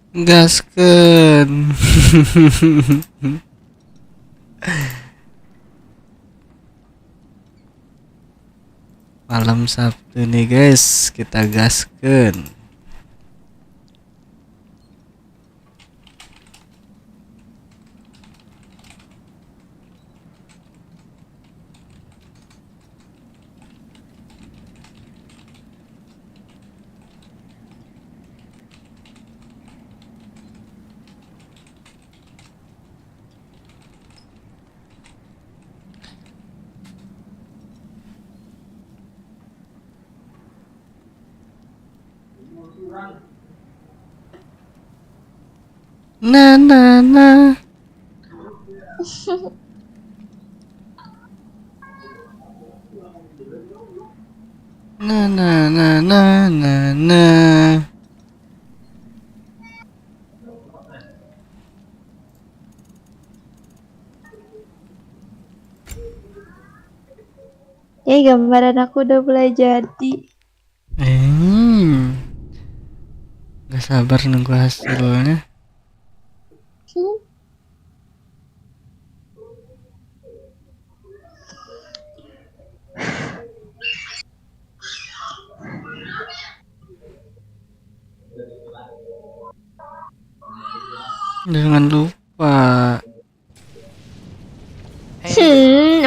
Gaskeun. Malam Sabtu nih guys, kita gaskeun. Na na na. Na na na na na na. Gambaran aku udah mulai jadi. Gak sabar nunggu hasilnya. Jangan lupa.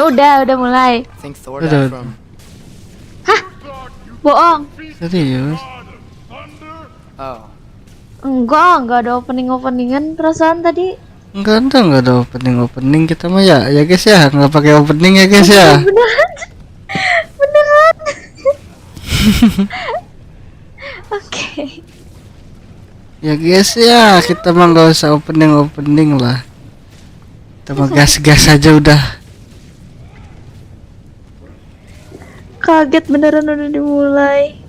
Udah mulai. Udah. Bohong. Serius? Enggak ada openingan perasaan tadi. Enggak ada opening kita mah ya guys ya, nggak pakai opening ya guys ya. Beneran. Oke. Ya guys ya, kita mah nggak usah opening lah. Kita mah gas aja udah. Kaget beneran udah dimulai.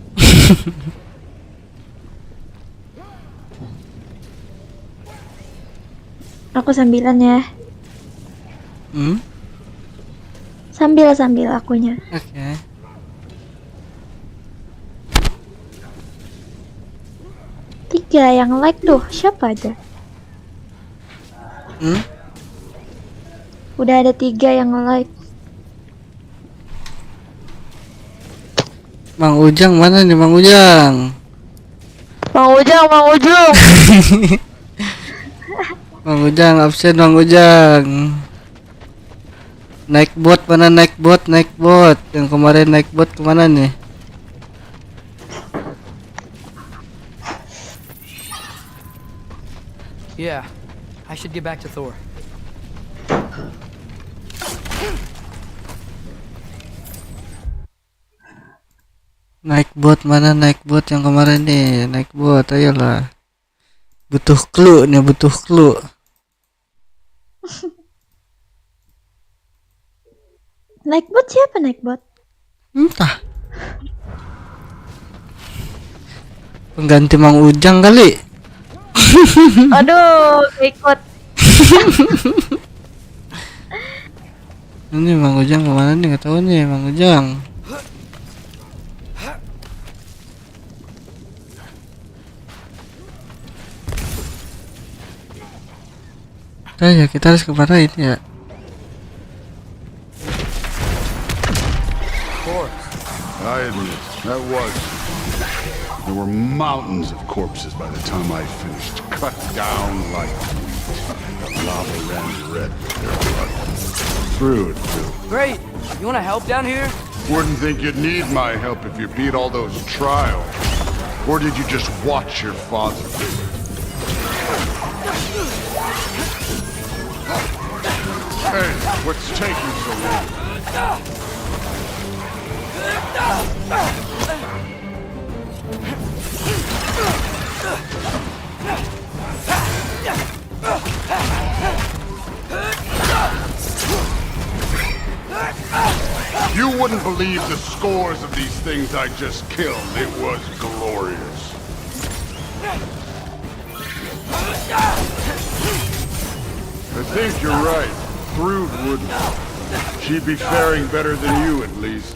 Aku sambilan ya. Sambil akunya. Oke. Tiga yang like tuh, siapa aja? Udah ada 3 yang like. Mang Ujang mana nih Mang Ujang? Mang Ujung. Mang Ujang absen Mang Ujang. Naik bot mana naik bot. Yang kemarin naik bot kemana nih? Yeah, I should get back to Thor. Naik bot mana naik bot yang kemarin nih? Naik bot ayolah. Butuh clue. Naik bot siapa naik bot? Entah. Pengganti Mang Ujang kali. Aduh, ikut. Ini Mang Ujang kemana nih? Gak tahu nih Mang Ujang. Ya kita harus kemana ini ya? I admit, that was. There were mountains of corpses by the time I finished, cut down like wheat. Lava ran red with their blood. Through and through. Great! You wanna help down here? Wouldn't think you'd need my help if you beat all those trials. Or did you just watch your father? Hey, what's taking so long? You wouldn't believe the scores of these things I just killed. It was glorious. I think you're right. Thrud wouldn't. She'd be faring better than you, at least.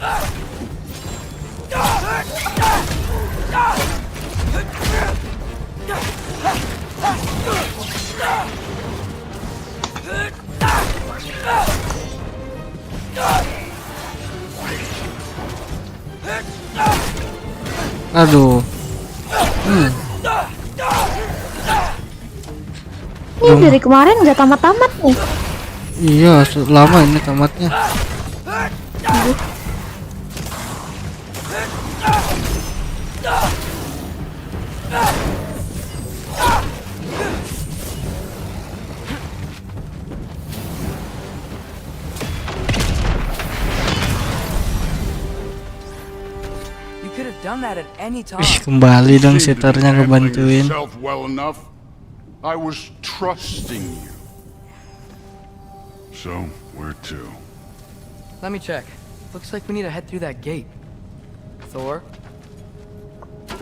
Aduh. Ini dari kemarin nggak tamat-tamat nih. Iya, lama ini tamatnya. You could have done that at any time. Ih, kembali dong Seemed to be sitternya handling ngebantuin. yourself well enough. I was trusting you. So, where to? Let me check. Looks like we need to head through that gate. Thor? Ain't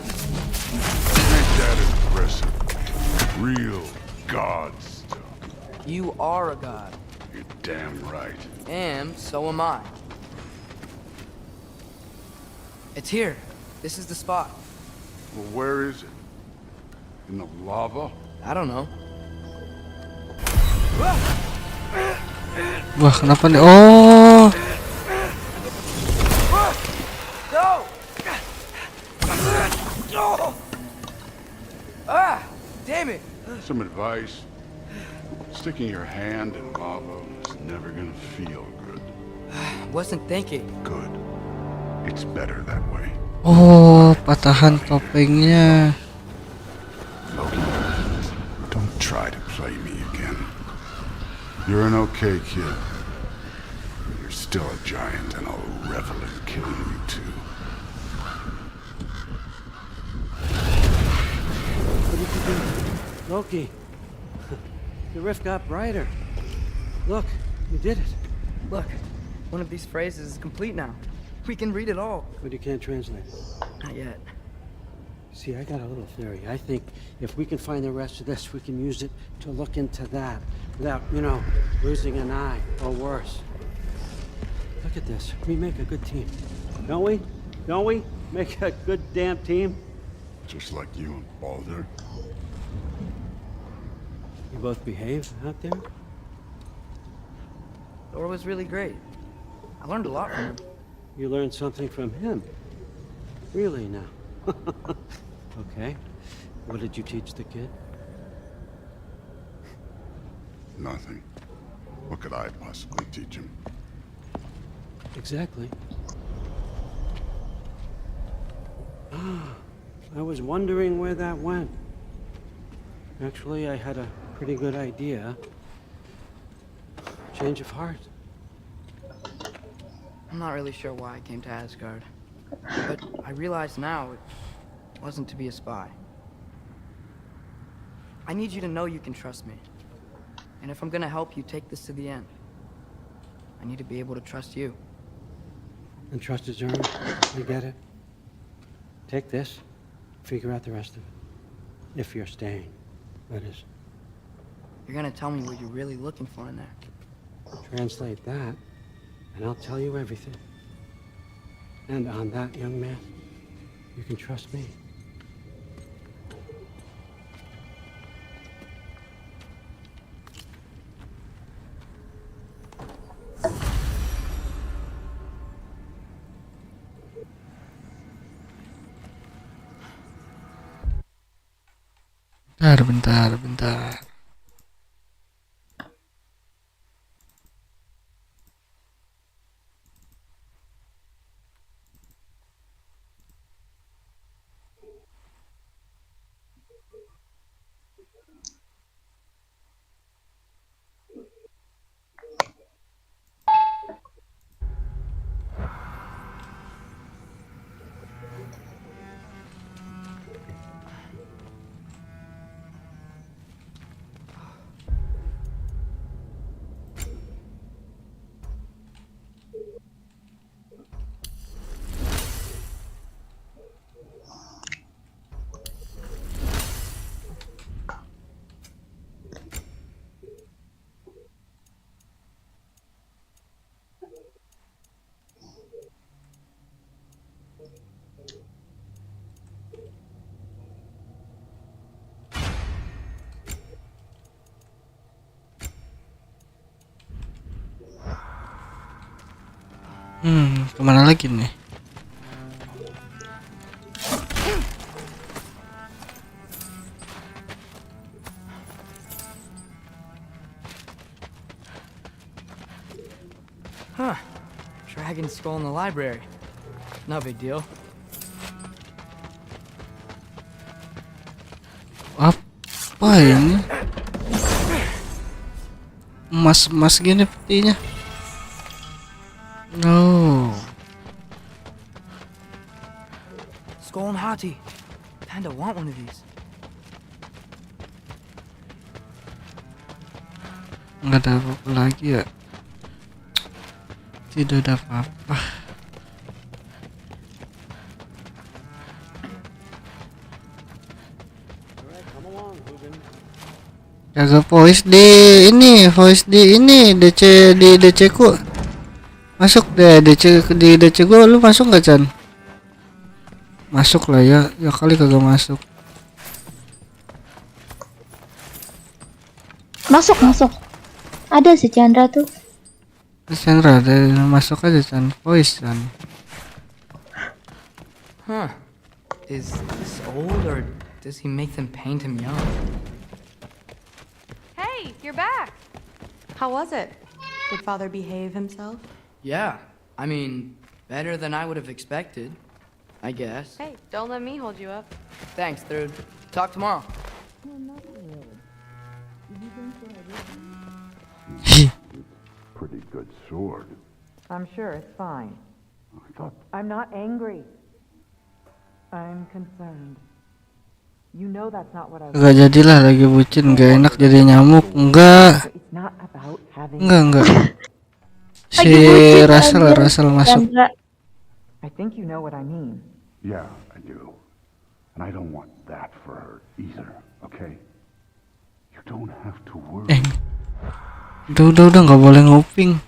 that impressive? Real god stuff. You are a god. You're damn right. And so am I. It's here. This is the spot. Well, where is it? In the lava? I don't know. Wah, kenapa nih? Oh, No! Ah! Damn it! Some advice. Sticking your hand in lava is never gonna feel good. Wasn't thinking. Good. It's better that way. oh, patahan topengnya. Loki, don't try to play me again. You're an okay kid. But you're still a giant, and I'll revel in killing you too. What did you do? Loki. The rift got brighter. Look, you did it. Look, one of these phrases is complete now. We can read it all. But you can't translate. Not yet. See, I got a little theory. I think if we can find the rest of this, we can use it to look into that without, losing an eye or worse. Look at this. We make a good team. Don't we? Don't we? Make a good damn team? Just like you and Baldur. You both behave out there? Thor was really great. I learned a lot from him. You learned something from him. Really now? Okay. What did you teach the kid? Nothing. What could I possibly teach him? Exactly. I was wondering where that went. Actually, I had a pretty good idea. Change of heart. I'm not really sure why I came to Asgard. But I realize now it wasn't to be a spy. I need you to know you can trust me. And if I'm gonna help you take this to the end, I need to be able to trust you. And trust is earned. You get it? Take this, figure out the rest of it. If you're staying, that is. You're gonna tell me what you're really looking for in there. Translate that, and I'll tell you everything. And on that, young man, you can trust me. Bentar. Kemana lagi nih? Huh. Dragon skull in the library. No big deal. Apa ini? Emas-emas gini petinya. No. Skull and Hati. Panda want one of these. Nggak ada apa-apa lagi ya. Tidak ada apa-apa. Jaga voice di ini DC di DC ku. Masuk deh DC di DC gua, lu masuk nggak Chan? Masuk lah ya, ya kali kagak masuk. Masuk. Ada si Chandra tuh. Chandra deh, masuk aja Chan, voice Chan. Huh. Is this old or does he make them paint him young? Hey, you're back. How was it? Did Father behave himself? Yeah. I mean, better than I would have expected, I guess. Hey, don't let me hold you up. Thanks, dude. Talk tomorrow. Pretty good sword. I'm sure it's fine. I thought I'm not angry. I'm concerned. You know that's not what I want. Enggak jadilah lagi bucin, gak enak jadi nyamuk. Enggak. It's not about having. Enggak. Si Lagi bucin, anjir. Russell masuk. Chandra. I think you know what I mean. Yeah, I do. And I don't want that for her either, okay? You don't have to worry. Udah nggak boleh nguping.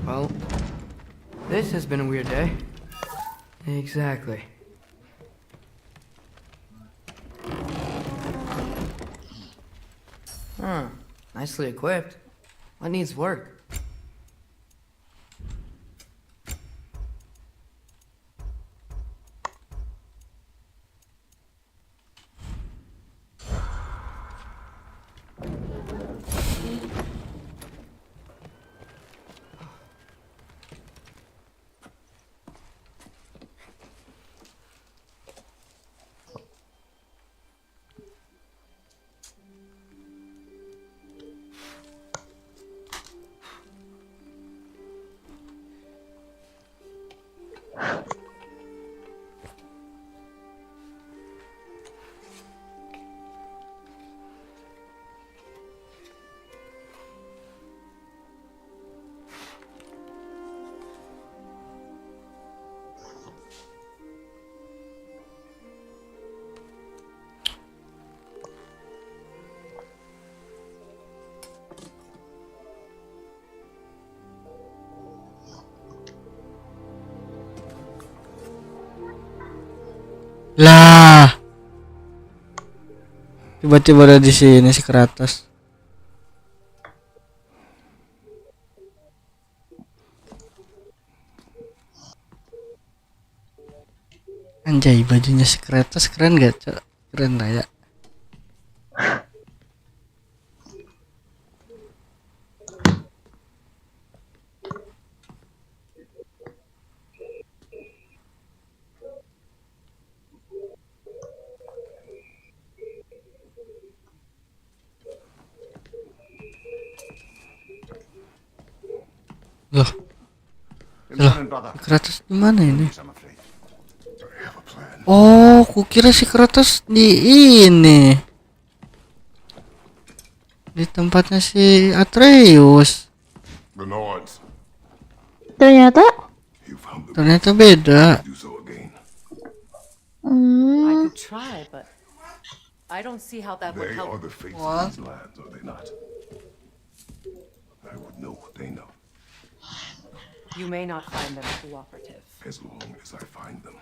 Well, this has been a weird day. Exactly. Nicely equipped. What needs work? Lah. Tiba-tiba ada di sini si Kratos. Anjay, bajunya si Kratos keren gak, Cok? Keren lah ya. Loh, Kratos di mana ini? Oh, kukira si Kratos di ini. Di tempatnya si Atreus. Ternyata. Ternyata beda. I could try, but I don't see how that would They are help. the fates of these lands, are they not? I would know what they know, You may not find them cooperative. as long as I find them.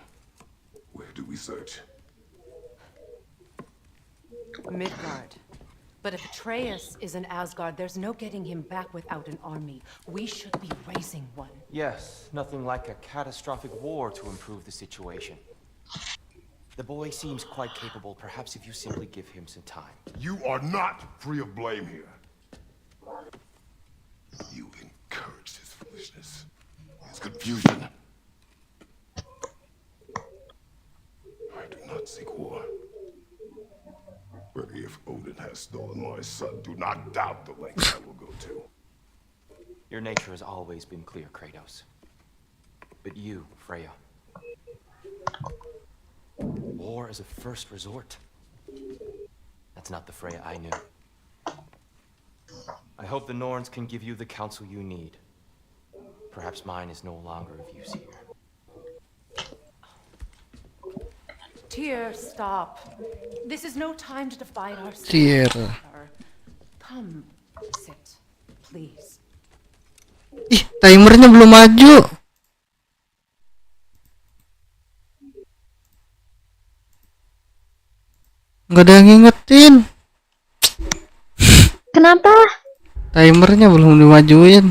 Where do we search? Midgard. But if Atreus is in Asgard, there's no getting him back without an army. We should be raising one. Yes, nothing like a catastrophic war to improve the situation. The boy seems quite capable, perhaps if you simply give him some time. You are not free of blame here. You encouraged his foolishness, his confusion. I do not seek war. But if Odin has stolen my son, do not doubt the lengths I will go to. Your nature has always been clear, Kratos. But you, Freya. War is a first resort. That's not the Freya I knew. I hope the Norns can give you the counsel you need. Perhaps mine is no longer of use here. Tyr, stop. This is no time to divide ourselves. Tyr. Come, sit, please. Ih, timernya belum maju. Nggak ada yang ngingetin. Kenapa? Timernya belum dimajuin.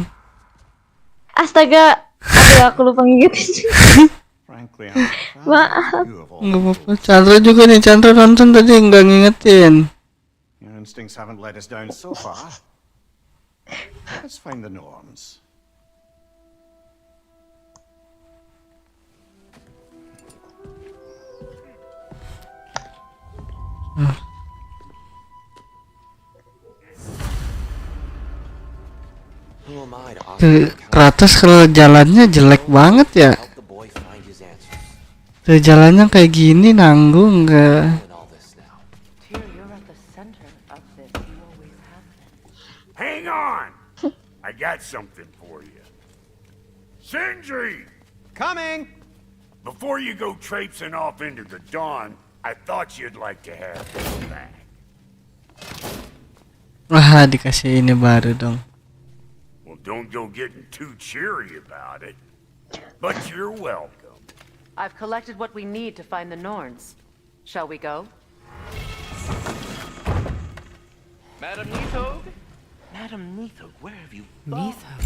Astaga, aduh aku lupa ngingetin. Frankly, I'm proud Maaf. of you of all Nggak apa-apa. people. Chandra juga nih. Chandra nonton tadi nggak ngingetin. Your instincts haven't let us down so far. Let's find the Norns. Who am I to offer Tuh, you counsel? Kratos kalau jalannya jelek banget ya. Help the boy find his answers. Tuh jalannya kayak gini nanggung nggak? In all this now. Tyr, you're at the center of this. You always have been. Hang on! I got something for you. Sindri! Coming! Before you go traipsing off into the dawn, I thought you'd like to have this back. Wah, dikasih ini baru dong. Well, don't go getting too cheery about it. But you're welcome. I've collected what we need to find the Norns. Shall we go? Madam Nithog? Madam Nithog, where have you Neither.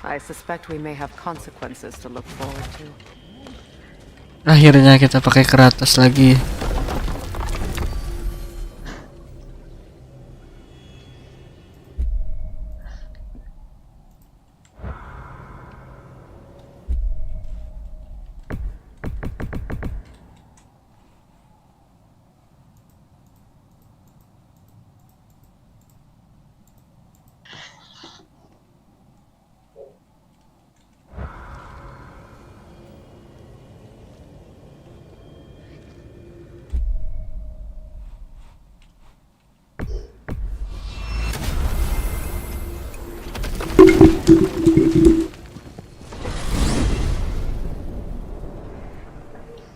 I suspect we may have consequences to look forward to. Akhirnya kita pakai Kratos lagi.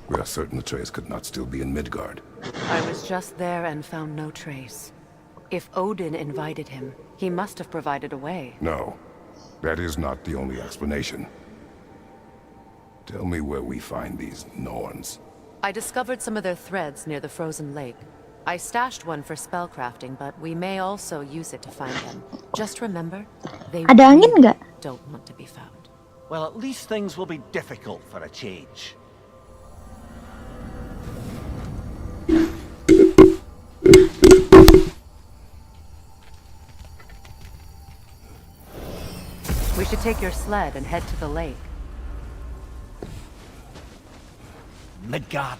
We are certain Atreus could not still be in Midgard. I was just there and found no trace. If Odin invited him, he must have provided a way. No, that is not the only explanation. Tell me where we find these Norns. I discovered some of their threads near the frozen lake. I stashed one for spellcrafting, but we may also use it to find them. Just remember, they Ada angin really nggak? don't want to be found. Well, at least things will be difficult for a change. We should take your sled and head to the lake. Midgard.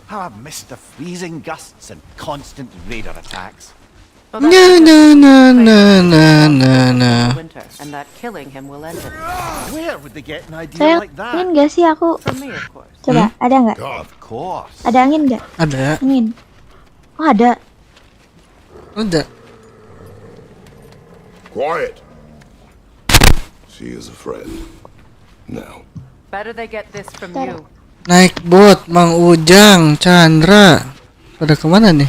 How I've missed the freezing gusts and constant raider attacks. Well, Na that's na because na he's na playing na the na na. winter, and that killing him will end it. Where would they get an idea Sayang, like that? angin gak sih aku? From me, of course. Coba, ada nggak? Of course. Ada angin nggak? Ada, Angin. Oh ada. ada. Quiet. She is a friend. Now, Better they get this from Bentar. you. Naik bot, Mang Ujang, Chandra. Pada kemana nih?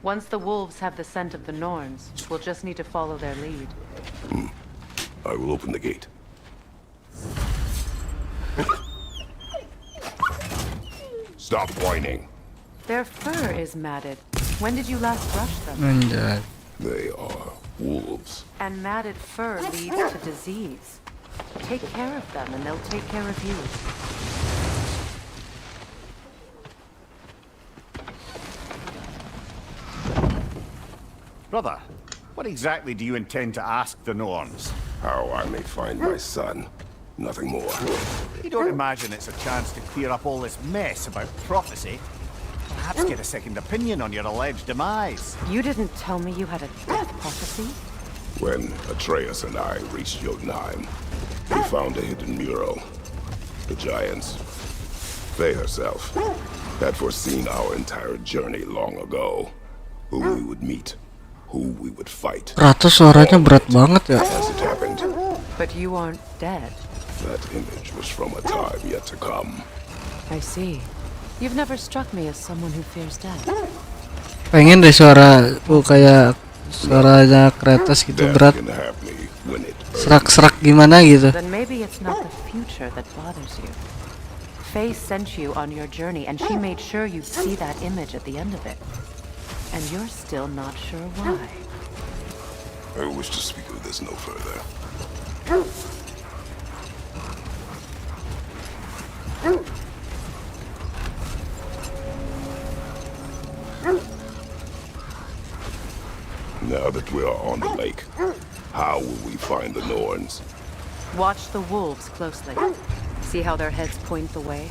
Once the wolves have the scent of the Norns, we'll just need to follow their lead. I will open the gate. Stop whining. Their fur is matted. When did you last brush them? Anjay. They are wolves. And matted fur leads to disease. Take care of them and they'll take care of you. Brother, what exactly do you intend to ask the Norns? How I may find my son. Nothing more. You don't imagine it's a chance to clear up all this mess about prophecy? Perhaps get a second opinion on your alleged demise. You didn't tell me you had a death prophecy? When Atreus and I reached Jotunheim, we found a hidden mural. The giants, Faye herself, had foreseen our entire journey long ago. Who we would meet, who we would fight. Rata suaranya berat banget ya. As it happened, But you aren't dead. that image was from a time yet to come. I see. You've never struck me as someone who fears death. Pengen deh suara kayak suaranya Kratos gitu Death berat. can have me when it Serak-serak gimana gitu. Then maybe it's not the future that bothers you. Faye sent you on your journey and she made sure you'd see that image at the end of it. And you're still not sure why. I wish to speak of this no further. Now that we are on the lake, how will we find the Norns? Watch the wolves closely. See how their heads point the way?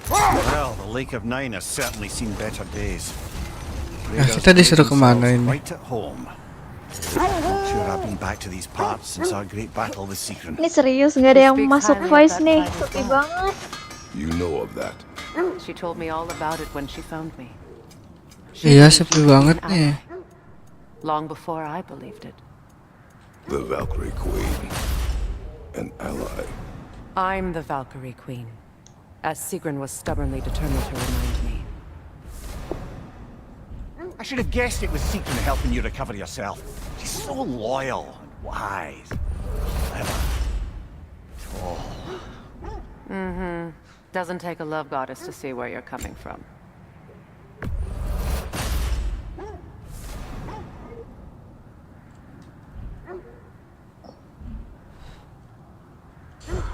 Well, the Lake of Nine has certainly seen better days. Nah, kita disuruh kemana ini? Right at home. Not sure I've been back to these parts since our great battle with Secret. Ini serius nggak ada yang masuk voice nih. Sepi banget. You know of that. She told me all about it when she found me. Iya, sepi banget nih. Long before I believed it. The Valkyrie Queen. An ally. I'm the Valkyrie Queen, as Sigrun was stubbornly determined to remind me. I should have guessed it was Secret helping you recover yourself. She's so loyal and wise. Clever. Tall. Mm-hmm. Doesn't take a love goddess to see where you're coming from.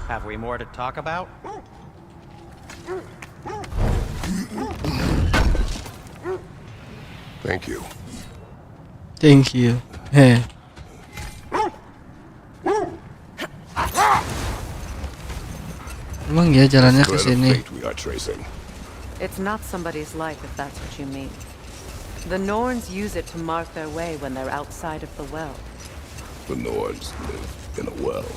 Have we more to talk about? Thank you. Thank you. Heh. Emang ya jalannya ke Thread of sini. fate we are tracing. It's not somebody's life if that's what you mean. The Norns use it to mark their way when they're outside of the well. The Nords live in a well.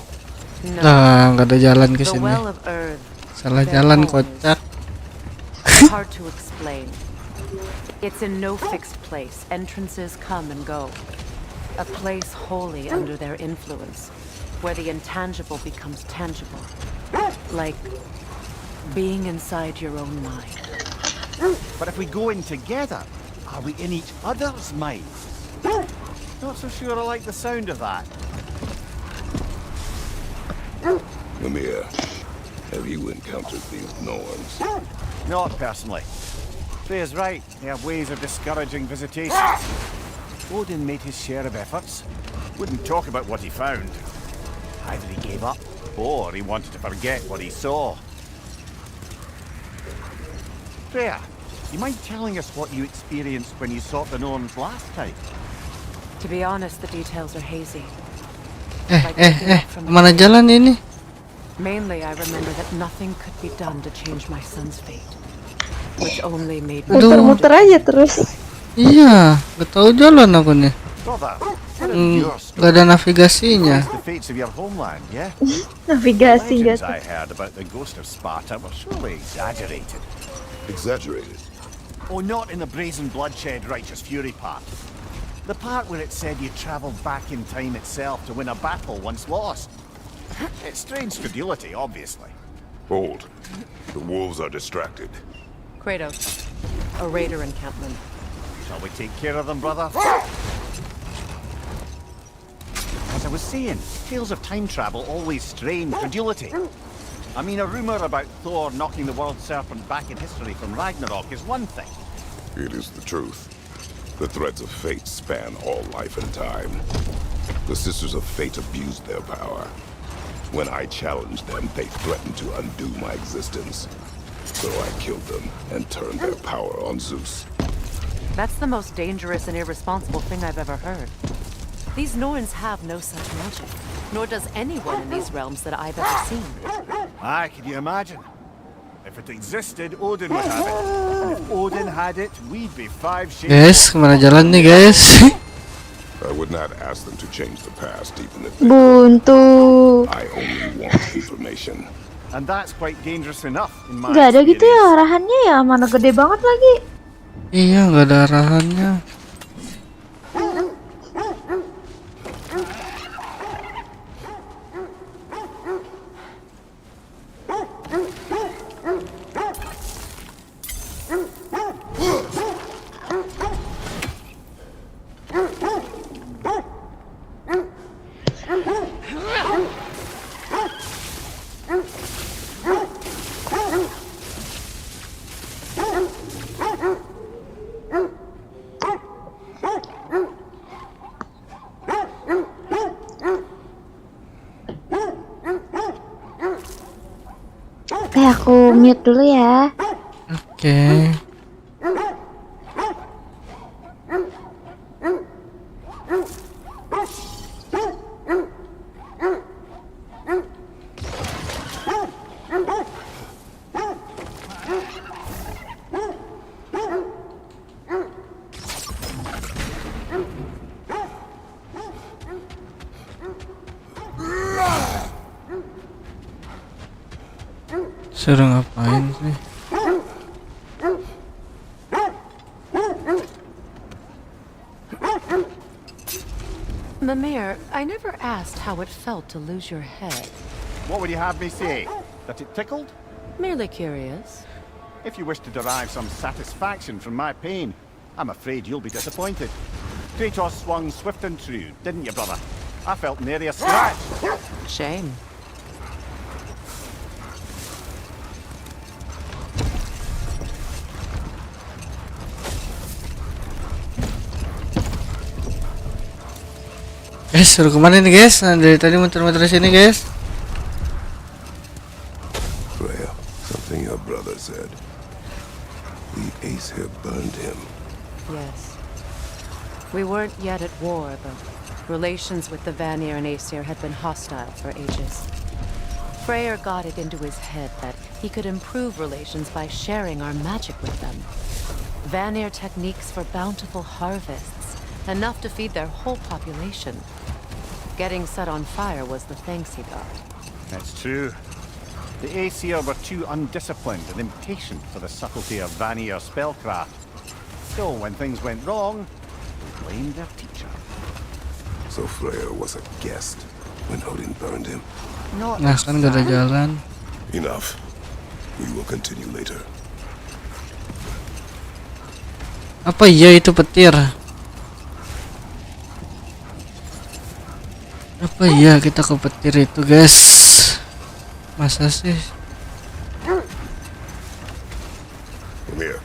No, Nah, nggak ada jalan ke the sini. well of Earth. Salah their jalan home kocak. is hard to explain. It's in no fixed place. Entrances come and go. A place wholly under their influence, where the intangible becomes tangible. Like being inside your own mind. But if we go in together, are we in each other's minds? Not so sure I like the sound of that. Mimir, have you encountered these Norns? Not personally. Freya's right. They have ways of discouraging visitation. Odin made his share of efforts. Wouldn't talk about what he found. Either he gave up, or he wanted to forget what he saw. Freya, you mind telling us what you experienced when you sought the Norns last time? To be honest, the details are hazy. Kemana jalan ini? Mainly, I remember that nothing could be done to change my son's fate. which only made me Aduh. Muter-muter aja terus. Iya, gak tahu jalan aku nih. Brother, what of your Gak ada navigasinya. the fates of your homeland, yeah? Navigasi Legends gitu. I heard about the ghost of Sparta were surely exaggerated. Exaggerated. Oh, not in the brazen bloodshed righteous fury part. The part where it said you travelled back in time itself to win a battle once lost. It's strange credulity, obviously. Hold. The wolves are distracted. Kratos, a raider encampment. Shall we take care of them, brother? As I was saying, tales of time travel always strain credulity. I mean, a rumour about Thor knocking the world serpent back in history from Ragnarok is one thing. It is the truth. The threads of fate span all life and time. The Sisters of Fate abused their power. When I challenged them, they threatened to undo my existence. So I killed them and turned their power on Zeus. That's the most dangerous and irresponsible thing I've ever heard. These Norns have no such magic, nor does anyone in these realms that I've ever seen. Aye, can you imagine? If it existed, Odin would have it. And if Odin had it, we'd be five shades. Guys, kemana jalan nih guys? I would not ask them to change the past, even if they Buntu. I only want information. And that's quite dangerous enough in my Gak ada gitu ya experience. arahannya ya, mana gede banget lagi. Iya, nggak ada arahannya. Aku mute dulu ya. Oke. Suruh ngapain sih? Mimir, I never asked how it felt to lose your head. What would you have me say? That it tickled? Merely curious. If you wish to derive some satisfaction from my pain, I'm afraid you'll be disappointed. Kratos swung swift and true, didn't you, brother? I felt nary a scratch. Shame. Guys, suruh kemana nih guys? Nah, dari tadi muter-muter sini guys. Freya, something your brother said. The Aesir burned him. Yes. We weren't yet at war, but relations with the Vanir and Aesir had been hostile for ages. Freyr got it into his head that he could improve relations by sharing our magic with them. Vanir techniques for bountiful harvests, enough to feed their whole population. Getting set on fire was the thanks he got. That's true. The Aesir were too undisciplined and impatient for the subtlety of Vanir spellcraft. So when things went wrong, they blamed their teacher. So Freya was a guest when Odin burned him. Not Nah, kan gak ada jalan. Enough. We will continue later. Apa iya itu petir? Apa iya kita ke petir itu guys? Masa sih? Amir,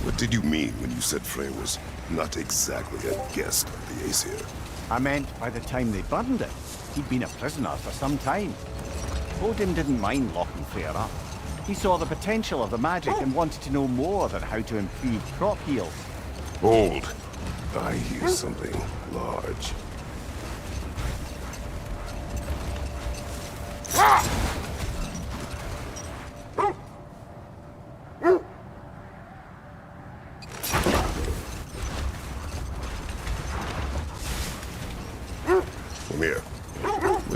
what did you mean when you said Freya was not exactly a guest of the Aesir? I meant by the time they burned it, he'd been a prisoner for some time. Odin didn't mind locking Freyr up. He saw the potential of the magic and wanted to know more than how to improve crop yield. Hold. I hear something large.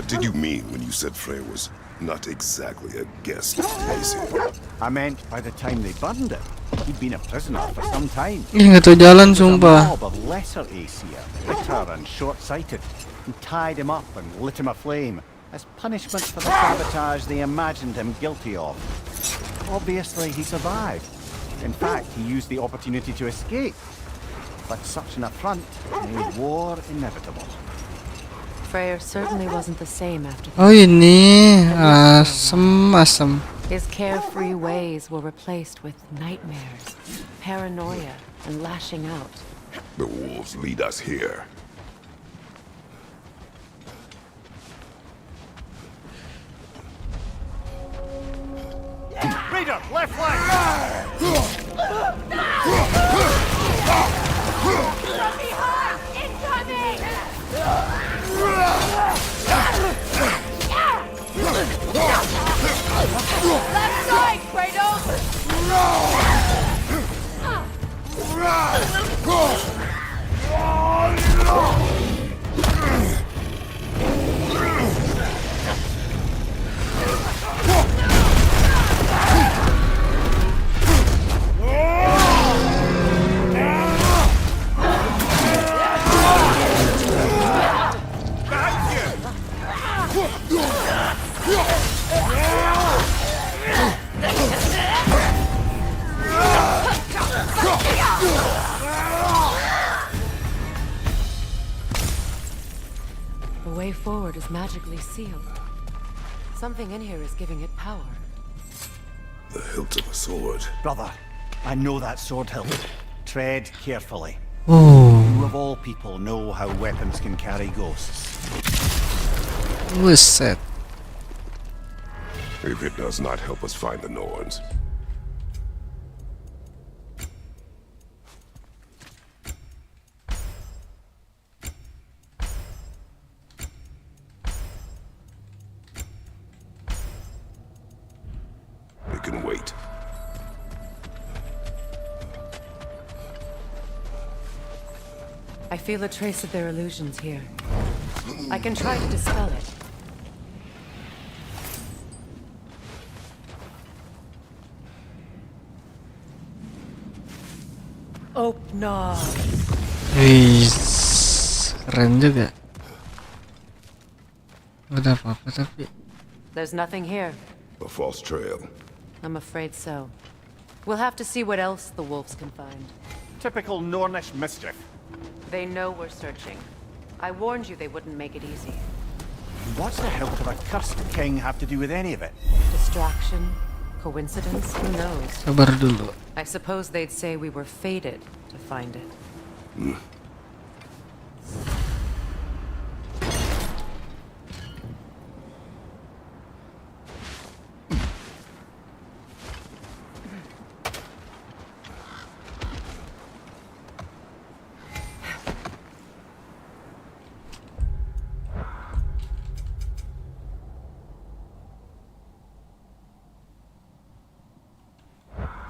What did you mean when you said Freya was not exactly a guest of Daisy? I meant by the time they burned it, he'd been a prisoner for some time. Nggak tahu jalan There was a sumpah. mob of lesser Aesir, bitter and short-sighted, and tied him up and lit him aflame as punishment for the sabotage they imagined him guilty of. Obviously, he survived. In fact, he used the opportunity to escape. But such an affront made war inevitable. Freyr certainly wasn't the same after Oh ini asem. His carefree ways were replaced with nightmares, paranoia, and lashing out. The wolves lead us here. Raider, left flank! From behind! Incoming! Left side, Kratos! The way forward is magically sealed. Something in here is giving it power. The hilt of a sword. Brother, I know that sword hilt. Tread carefully. Oh, You of all people know how weapons can carry ghosts. buset. If it does not help us find the Norns. It can wait. I feel a trace of their illusions here. I can try to dispel it. Oh, no. Wih, keren juga. Udah apa-apa tapi. There's nothing here. A false trail. I'm afraid so. We'll have to see what else the wolves can find. Typical Nornish mischief. They know we're searching. I warned you they wouldn't make it easy. What's the hilt of a cursed king have to do with any of it? Distraction? Coincidence? Who knows? Sabar dulu. I suppose they'd say we were fated to find it.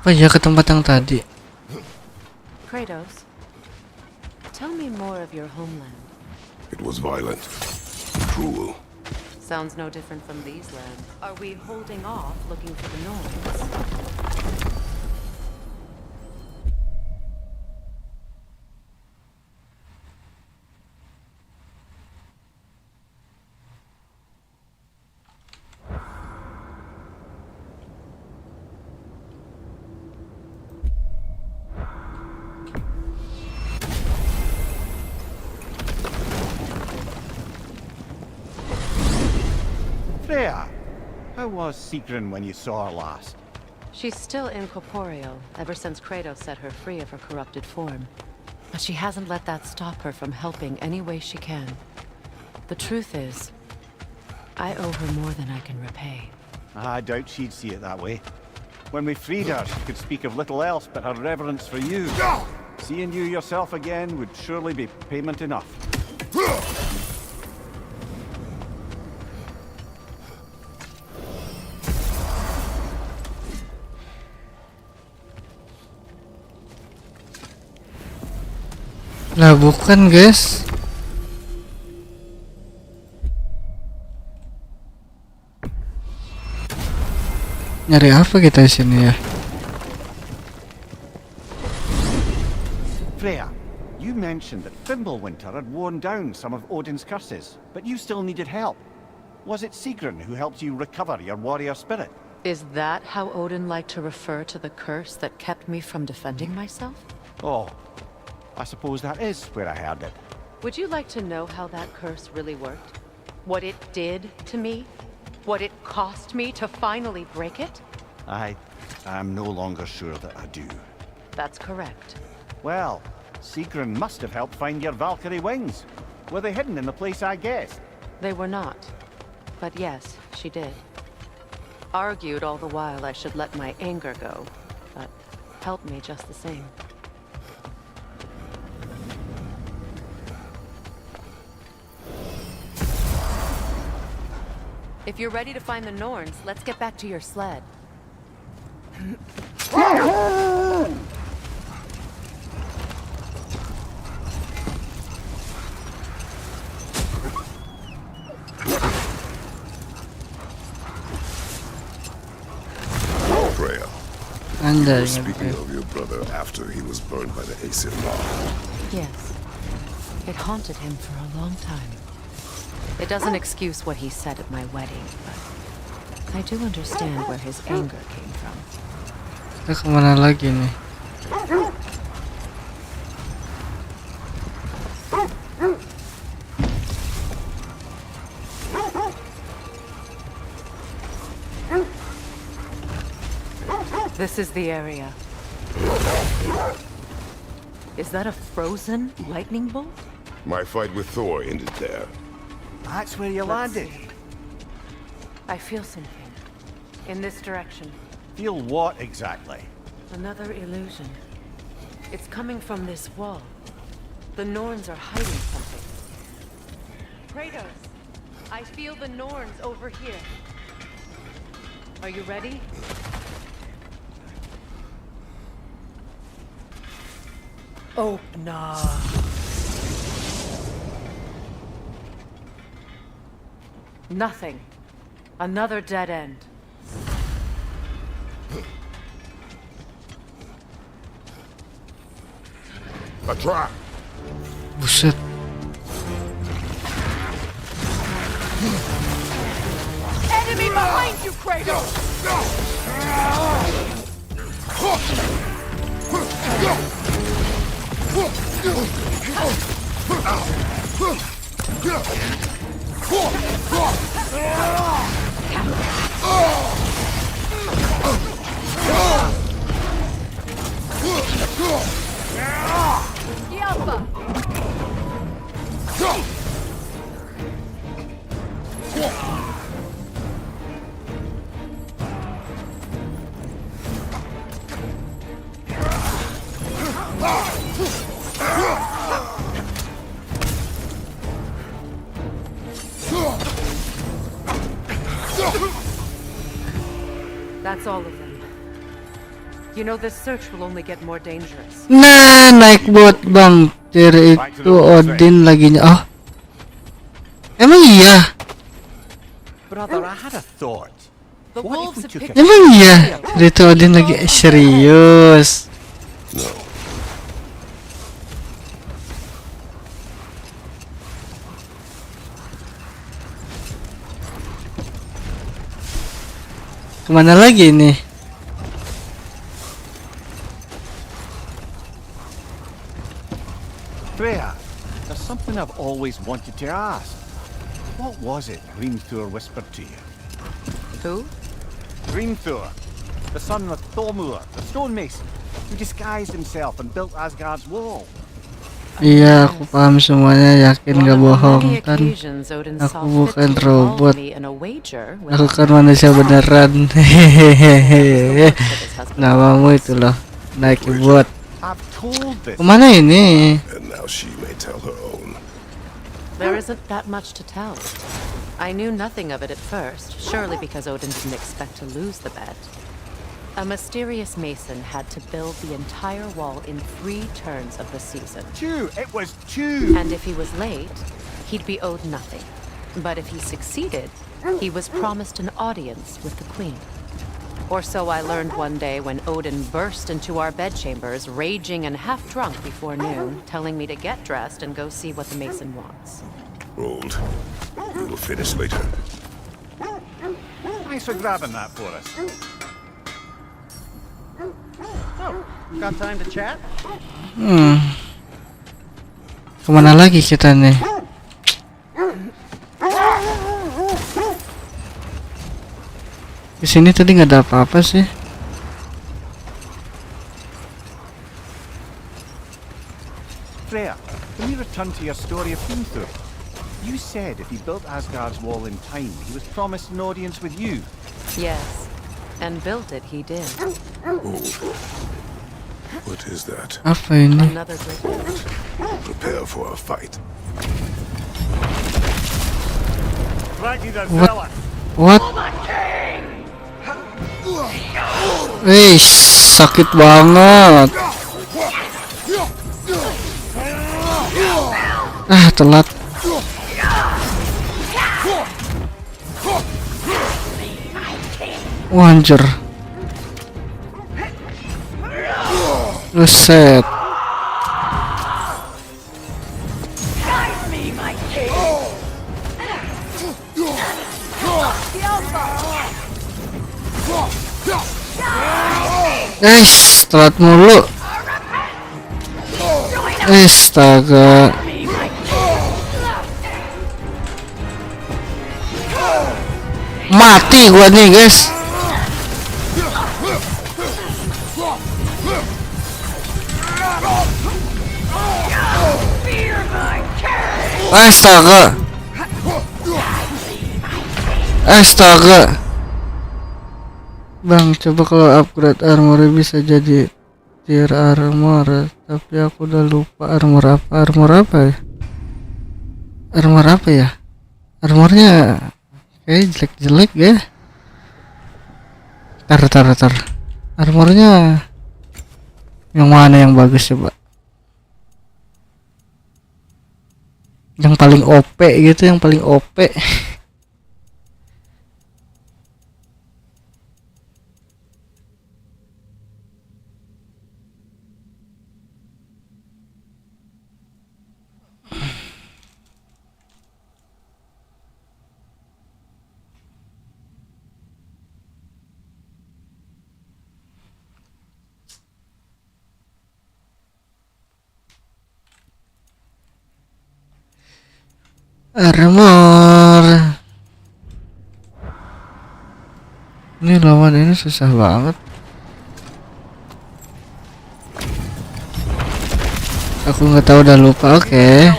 Apa ya ke tempat yang tadi? Kratos, tell me more of your homeland. It was violent. Cruel. Sounds no different from these lands. Are we holding off looking for the Norns? Freya, how was Sigrun when you saw her last? She's still incorporeal, ever since Kratos set her free of her corrupted form. But she hasn't let that stop her from helping any way she can. The truth is, I owe her more than I can repay. I doubt she'd see it that way. When we freed her, she could speak of little else but her reverence for you. Seeing you yourself again would surely be payment enough. Lah bukan guys. Nyari apa kita di sini ya? Freya, you mentioned that Fimbulwinter had worn down some of Odin's curses, but you still needed help. Was it Sigrun who helped you recover your warrior spirit? Is that how Odin liked to refer to the curse that kept me from defending myself? Oh, I suppose that is where I heard it. Would you like to know how that curse really worked? What it did to me? What it cost me to finally break it? I'm no longer sure that I do. That's correct. Well, Sigrun must have helped find your Valkyrie wings. Were they hidden in the place I guessed? They were not. But yes, she did. Argued all the while I should let my anger go, but helped me just the same. If you're ready to find the Norns, let's get back to your sled. Freya, Anjay. speaking of your brother after he was burned by the Aesir mob. Yes. It haunted him for a long time. It doesn't excuse what he said at my wedding, but I do understand where his anger came from. Kita kemana lagi nih? This is the area. Is that a frozen lightning bolt? My fight with Thor ended there. That's where you landed. I feel something. In this direction. Feel what exactly? Another illusion. It's coming from this wall. The Norns are hiding something. Kratos, I feel the Norns over here. Are you ready? Oh, no. Nothing. Another dead end. A trap! Buset. Enemy behind you, Kratos! Yelpa! That's all of them. You know, this search will only get more dangerous. Nah, naik boat bang. Ciri itu Odin lagi oh. Emang iya? Brother, I had a thought. The What wolves if we have took picked a... Emang iya? Ciri itu Odin lagi serius. No. Kemana lagi nih? Freya, there's something I've always wanted to ask. What was it Hrimthur whispered to you? Who? Hrimthur, the son of Thormur, the stonemason, who disguised himself and built Asgard's wall. Iya, aku paham semuanya, yakin gak bohong kan? Aku bukan robot. Aku kan manusia beneran. Hehehe. Namamu itu loh, naik boat. Kemana ini? And now she may tell her own. There isn't that much to tell. I knew nothing of it at first, surely because Odin didn't expect to lose the bet. A mysterious mason had to build the entire wall in 3 turns of the season. 2! It was 2! And if he was late, he'd be owed nothing. But if he succeeded, he was promised an audience with the queen. Or so I learned one day when Odin burst into our bedchambers, raging and half drunk before noon, telling me to get dressed and go see what the Mason wants. Old. We will finish later. Thanks for grabbing that for us. So, got time to chat? Kemana lagi kita nih? Di sini tadi nggak ada apa-apa sih. Freya, can we return to your story of Gunther? You said if he built Asgard's wall in time, he was promised an audience with you. Yes, and built it he did. Old. What is that? Apa ini? Another great Prepare for a fight. What? Sakit banget. Telat. Anjir. Reset. Telat mulu. Astaga. Mati gua nih, guys. Astaga. Bang, coba kalau upgrade armor bisa jadi tier armor, tapi aku udah lupa armor apa ya? Armornya kayak jelek ya. Tar. Armornya yang mana yang bagus coba? Yang paling OP gitu, yang paling OP. Armor. Ini lawan ini susah banget. Aku nggak tahu, udah lupa. Oke.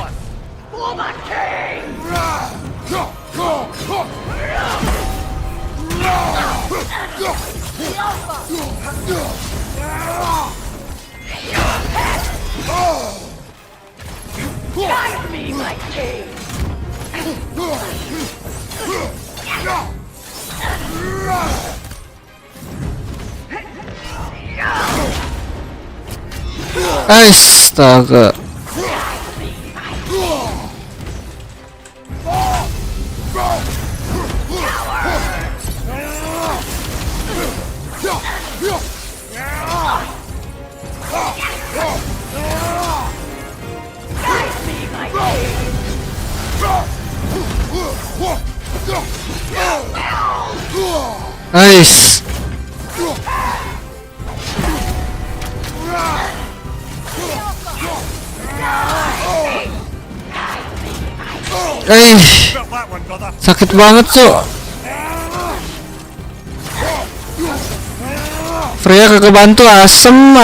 Astaga. Nice. Sakit banget, Cuk. Freya kagak bantu, asem.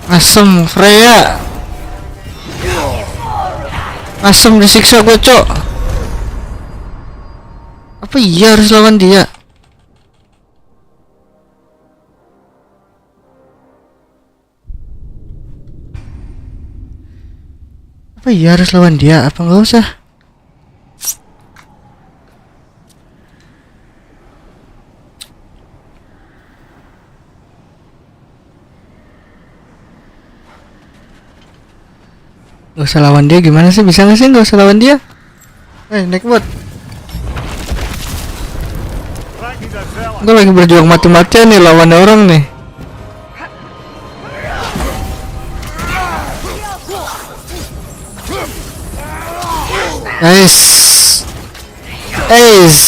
Asem, Freya. Asem disiksa gue, Cok. Apa iya harus lawan dia? Apa iya harus lawan dia? Apa nggak usah? Gak usah lawan dia, gimana sih? Bisa gak sih gak usah lawan dia? Naik bot. Gue lagi berjuang mati-matian nih lawan orang nih.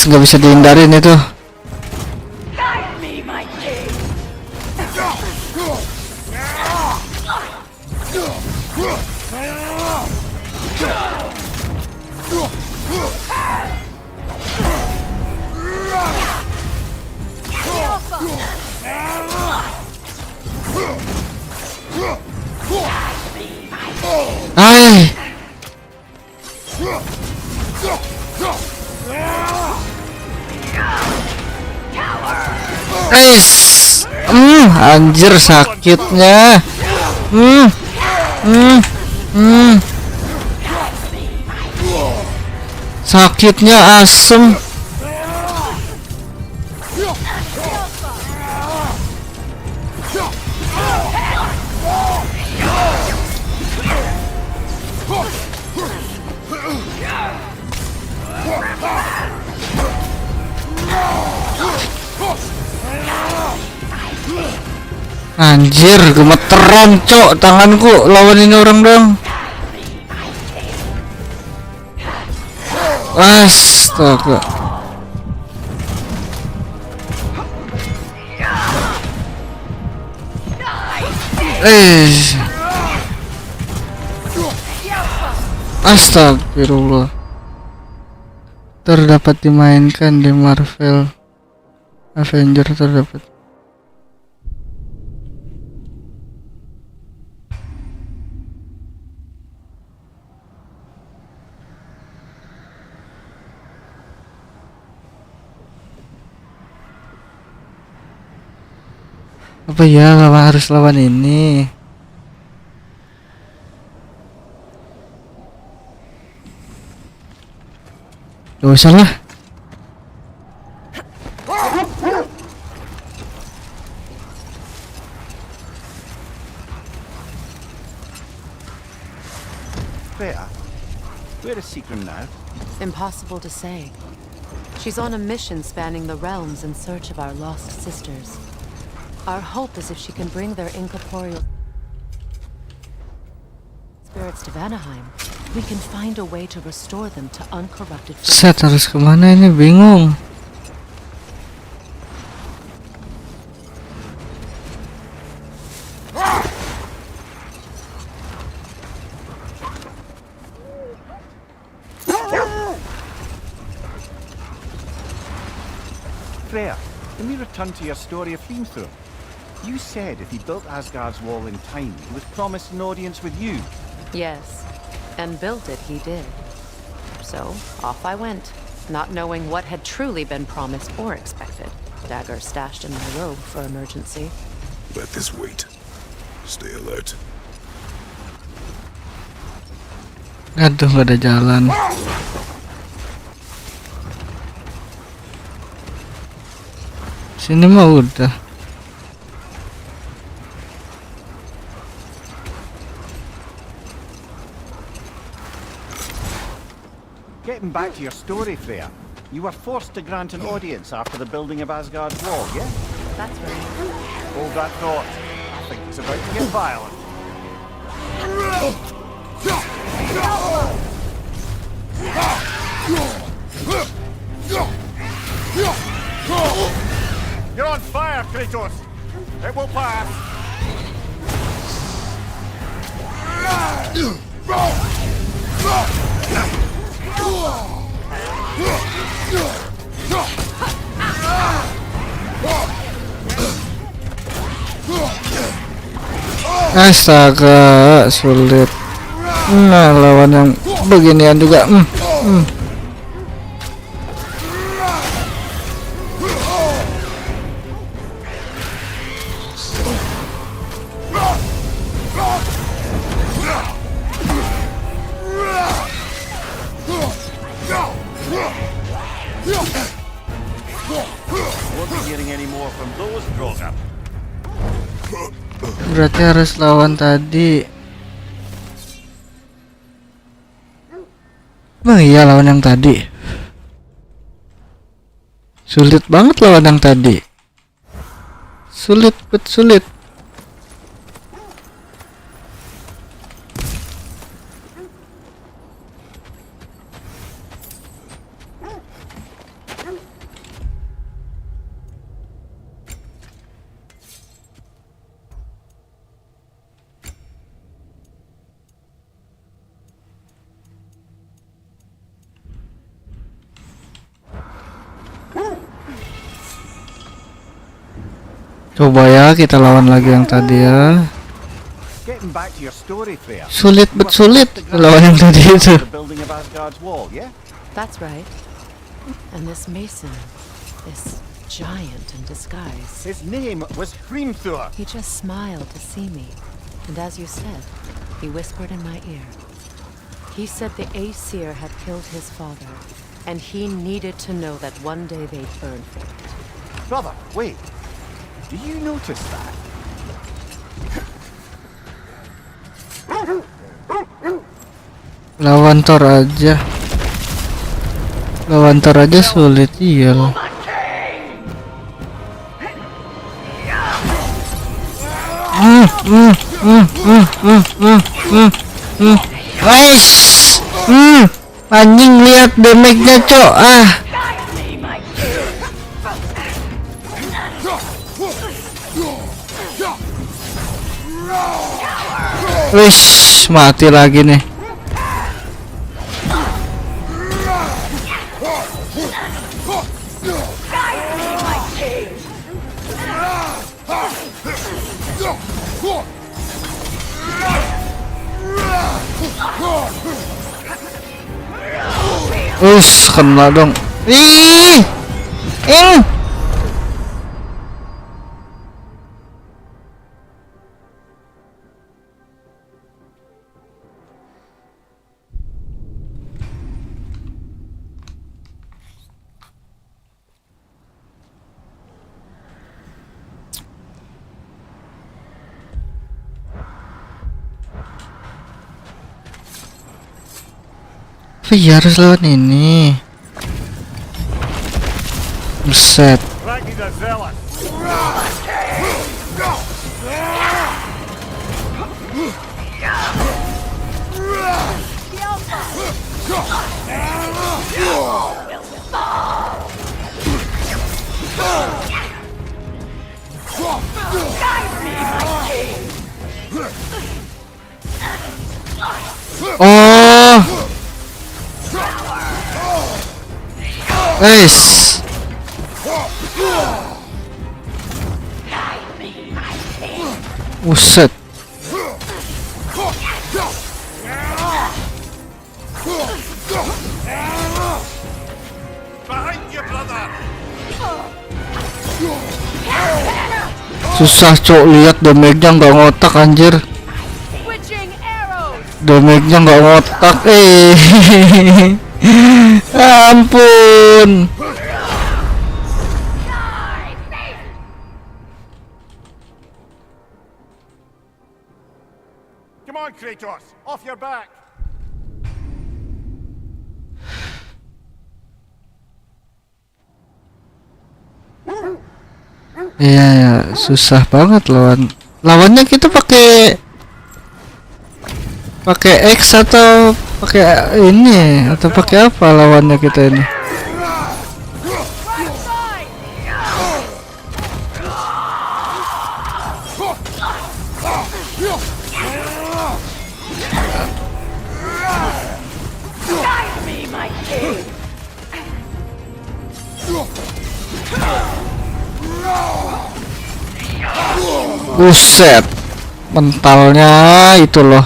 Nggak bisa dihindarin itu. Anjir sakitnya. Sakitnya asem. Anjir, gemeteran cok tanganku lawan ini orang dong. Astaga. Astagfirullah. Terdapat dimainkan di Marvel Avenger terdapat. Apa ya harus lawan ini? Gak usah lah. Where is Seeker now? Impossible to say. She's on a mission spanning the realms in search of our lost sisters. Our hope is if she can bring their incorporeal spirits to Vanaheim, we can find a way to restore them to uncorrupted. Set, harus kemana ini? Bingung. Freya, can we return to your story of Themethrough? You said if he built Asgard's wall in time, he was promised an audience with you. Yes, and built it he did. So, off I went, not knowing what had truly been promised or expected. Dagger stashed in my robe for emergency. Let this wait. Stay alert. Aduh, gak ada jalan. Sini mah udah. Getting back to your story, Freya, you were forced to grant an audience after the building of Asgard's wall, yeah? That's right. Hold that thought. I think it's about to get violent. You're on fire, Kratos! It will pass! Astaga, sulit. Nah, lawan yang beginian juga. Berarti harus lawan tadi. Bang, iya lawan yang tadi. Sulit banget lawan yang tadi. Sulit, sulit. Coba ya kita lawan lagi yang tadi ya. Getting back to your story, Freya. Sulit sulit lawan yang tadi itu. The building of Asgard's wall, yeah? That's right. And this mason, this giant in disguise. His name was Hrimthur. He just smiled to see me. And as you said, he whispered in my ear. He said the Aesir had killed his father, and he needed to know that one day they'd burn for it. Brother, wait. Do you notice that? Lawan Thor aja. Lawan Thor aja sulit, iya loh. Nice. Anjing, lihat damage-nya, cok. Wish, mati lagi nih. Wish, kena dong. Ih. Iya, harus lawan ini. Buset. Oh. Nice. Buset. Susah, cok, lihat damage-nya nggak ngotak, anjir. Damage-nya nggak ngotak, ampun. Come on, Kratos, off your back. Iya ya, susah banget lawannya. Kita pakai X atau pakai ini atau pakai apa lawannya kita ini? Buset, mentalnya itu loh.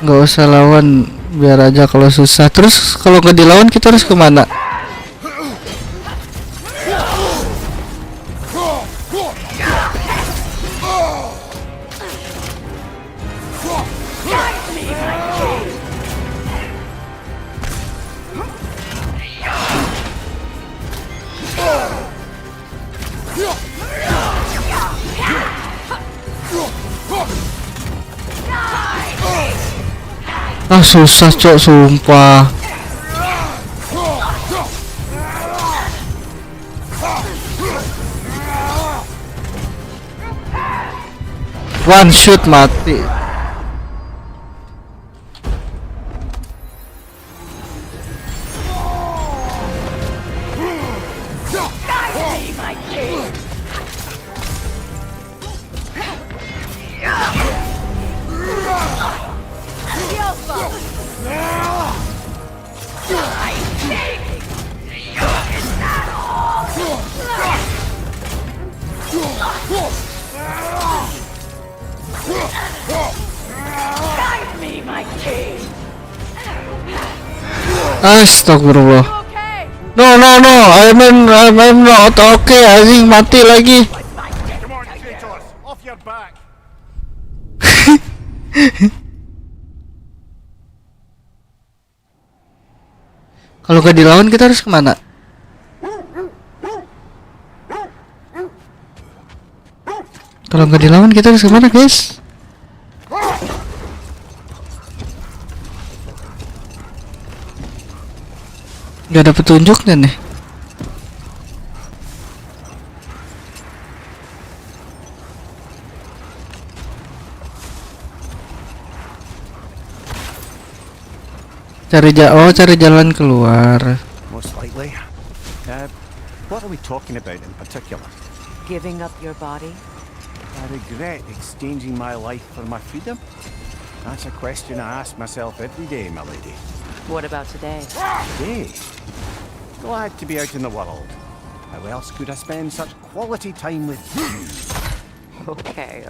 Nggak usah lawan, biar aja kalau susah. Terus kalau nggak dilawan kita harus kemana? Ah susah cok, sumpah. One shoot mati. Astagfirullah. No, I'm not okay. Anjing mati lagi. Come on, Kratos, off your back. Kalau gak dilawan kita harus kemana? Kalau nggak dilawan kita harus kemana, guys? Gak ada petunjuknya nih. Cari jalan keluar. Most likely. What are we talking about in particular? Giving up your body? I regret exchanging my life for my freedom? That's a question I ask myself every day, my lady. What about today? Today? Glad to be out in the world. How else could I spend such quality time with you? Okay.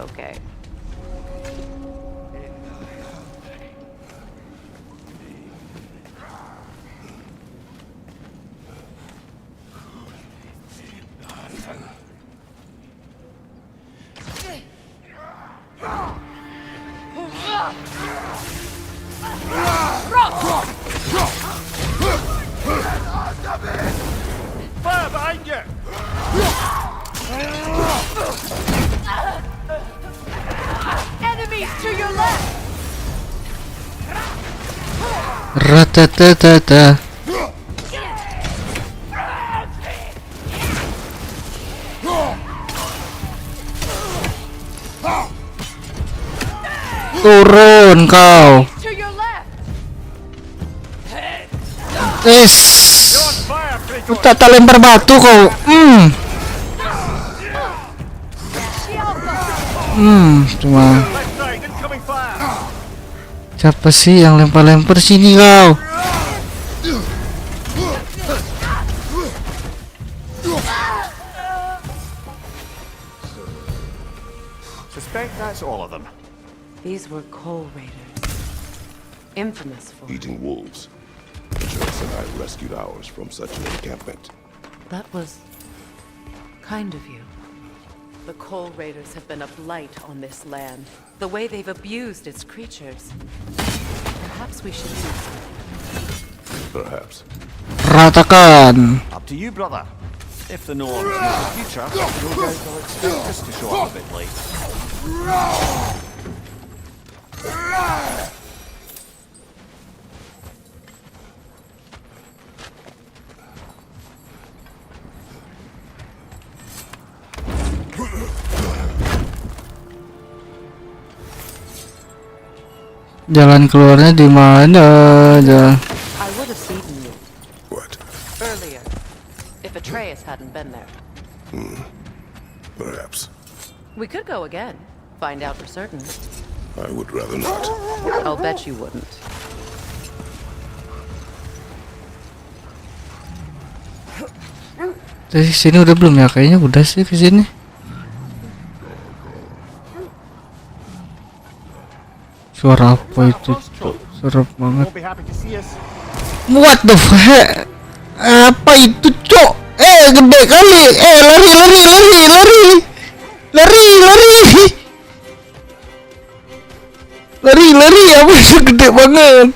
Fire behind you! Enemies to your left! Ratatatata. Turun kau. To your left! Tata lempar batu kau. Cuma siapa sih yang lempar-lempar sini kau? Suspect that's all of them. These were coal raiders. Infamous for Eating wolves. Joyce and I rescued ours from such an encampment. That was kind of you. The coal raiders have been a blight on this land. The way they've abused its creatures. Perhaps we should do something. Perhaps. Ratakan. Up to you, brother. If the norms know the future, no doubt they'll expect us to show up a bit late. Jalan keluarnya di mana aja? I would have seen you. What? Earlier. If Atreus hadn't been there. Perhaps. We could go again. Find out for certain. I would rather not. I'll bet you wouldn't. Dari sini udah belum ya? Kayaknya udah sih ke sini. Suara apa itu? Serem banget. What the fuck? Apa itu, cok? Gede kali. Lari. Apa itu gede banget?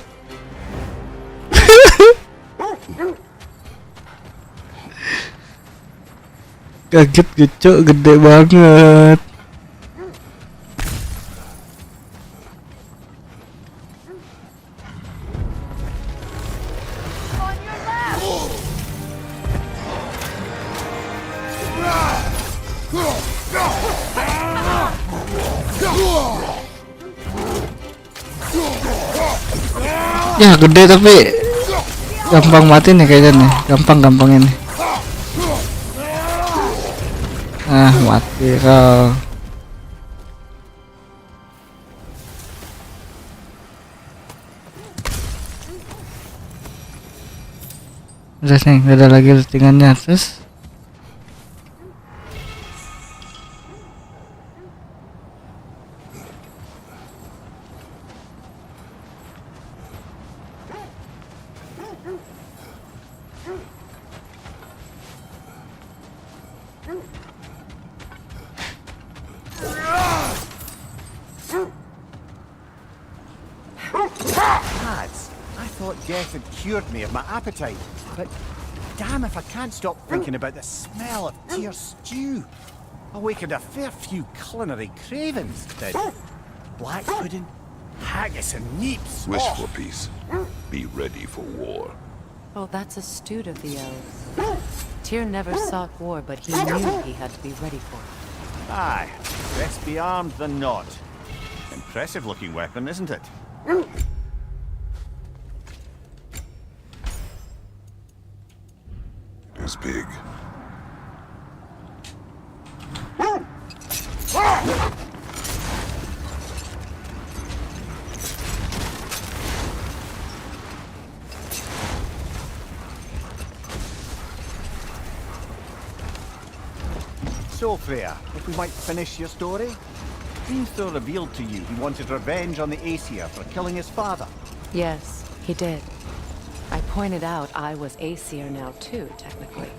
Kaget gitu, gede banget. Ya gede tapi gampang mati nih kayaknya nih. Gampang ini. Ah mati kau. Udah nih, gak ada lagi lootingannya. Terus Lads, I thought death had cured me of my appetite, but damn if I can't stop thinking about the smell of deer stew. Awakened a fair few culinary cravings, did. Black pudding, haggis and neeps. Wish Oh. for peace. Be ready for war. Oh, that's astute of the elves. Tyr never sought war, but he knew he had to be ready for it. Aye, best be armed than not. Impressive looking weapon, isn't it? It's big. So, Freya, if we might finish your story? Gunther revealed to you he wanted revenge on the Aesir for killing his father. Yes, he did. I pointed out I was Aesir now too, technically.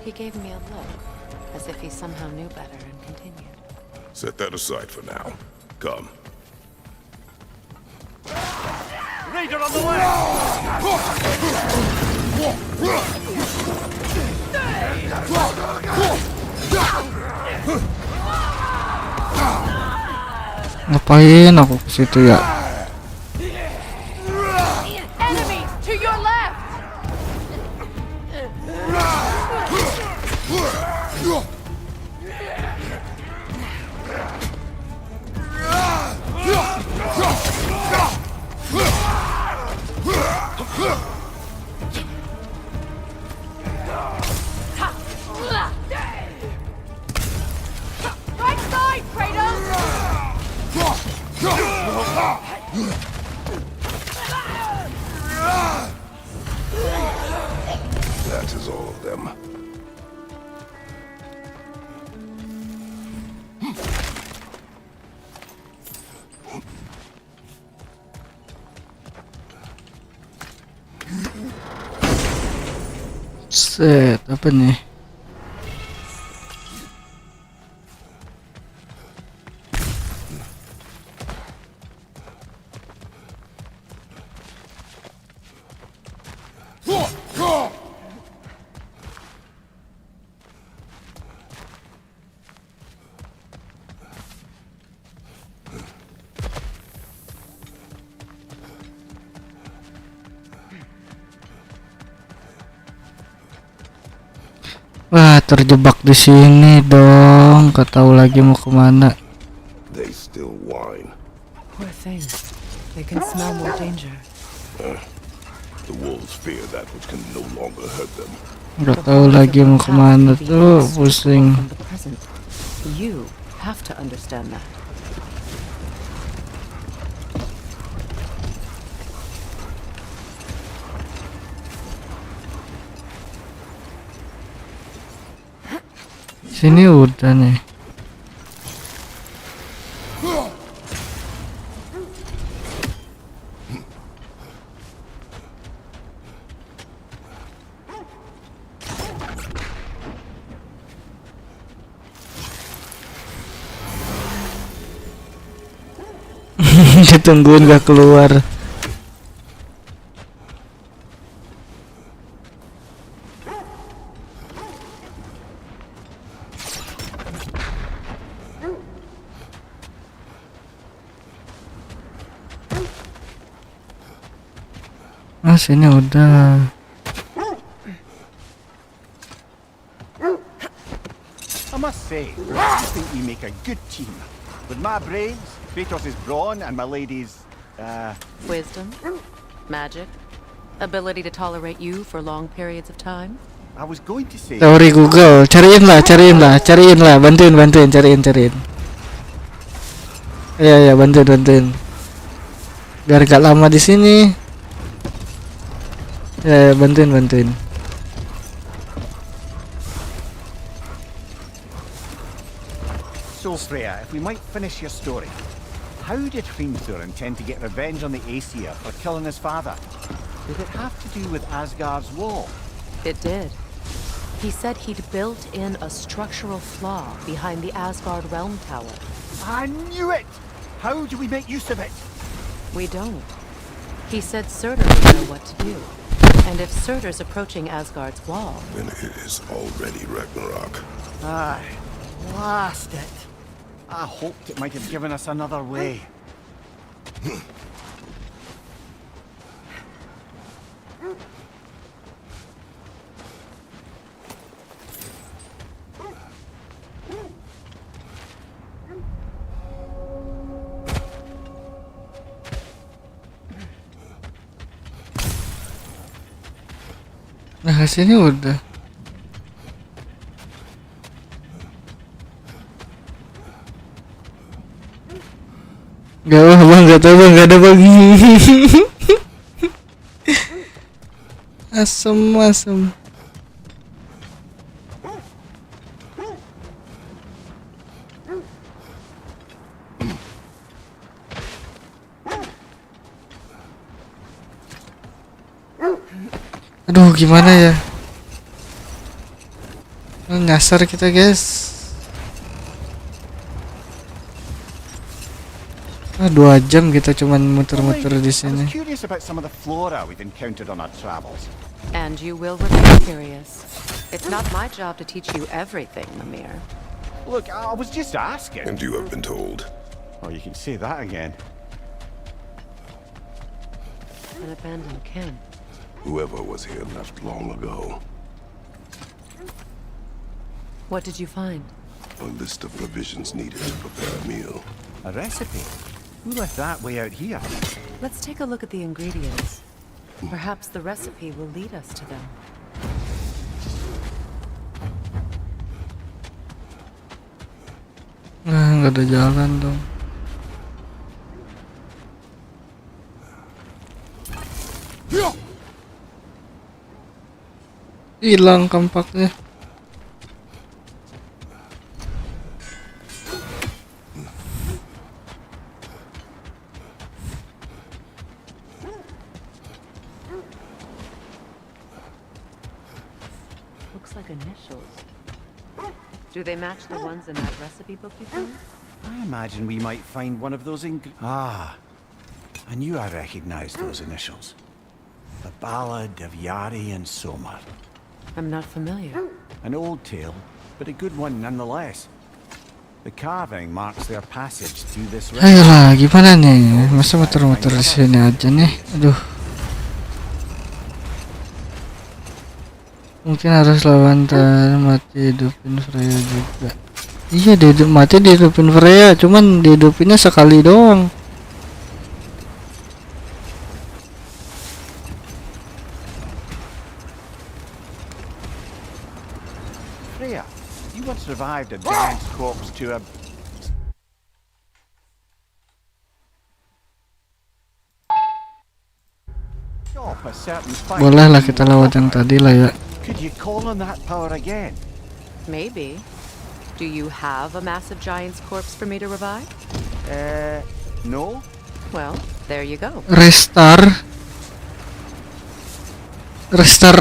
He gave me a look, as if he somehow knew better and continued. Set that aside for now. Come. Raider on the ngapain aku ke situ ya? Enemies to your left! Right side, Kratos! That is all of them. Set, apa nih? Wah, terjebak di sini dong. Gak tahu lagi mau kemana. They still whine. Poor things. They can smell more danger. The wolves fear that which can no longer hurt them. Gak tahu lagi mau kemana tuh, pusing. From the present. You have to understand that. Sini udah nih. Ditungguin gak keluar. Ah, sini udah. I must say, I think you make a good team. With my brains, Kratos' brawn, and my lady's, Wisdom? Magic? Ability to tolerate you for long periods of time? I was going to say... Teori Google, cariin lah, bantuin, cariin. Iya, bantuin. Biar gak lama di sini. Ya, bantuin. So, Freya, if we might finish your story. How did Hrimthur intend to get revenge on the Aesir for killing his father? Did it have to do with Asgard's wall? It did. He said he'd built in a structural flaw behind the Asgard realm tower. I knew it! How do we make use of it? We don't. He said Surtur would know what to do. And if Surtur's approaching Asgard's wall... Then it is already Ragnarok. Aye. Blast it. I hoped it might have given us another way. Nah, sini udah. Gak ada bang. Asem. Aduh, gimana ya? Nyasar kita, guys. 2 jam kita cuman muter-muter di sini. Curious about some of the flora we've encountered on our travels. And you will remain curious. It's not my job to teach you everything, Mimir. Look, I was just asking. And you have been told. Oh, you can say that again. An abandoned camp. Whoever was here left long ago. What did you find? A list of provisions needed to prepare a meal. A recipe? Who left that way out here? Let's take a look at the ingredients. Perhaps the recipe will lead us to them. Nggak ada jalan dong. Hilang kampaknya. Looks like initials. Do they match the ones in that recipe book you found? I imagine we might find one of those I knew I recognized those initials. The Ballad of Yari and Somar. I'm not familiar. An old tale, but a good one nonetheless. The carving marks their passage through this region. Ayolah, gimana nih? Masa muter-muter di sini aja nih? Aduh. Mungkin harus lawan mati hidupin Freya juga. Iya, mati dihidupin Freya, cuman dihidupinnya sekali doang. Freya, you once revived a giant's corpse to a... Boleh lah kita lewat yang tadi lah ya. Could you call on that power again? Maybe. Do you have a massive giant's corpse for me to revive? No. Well, there you go. Restart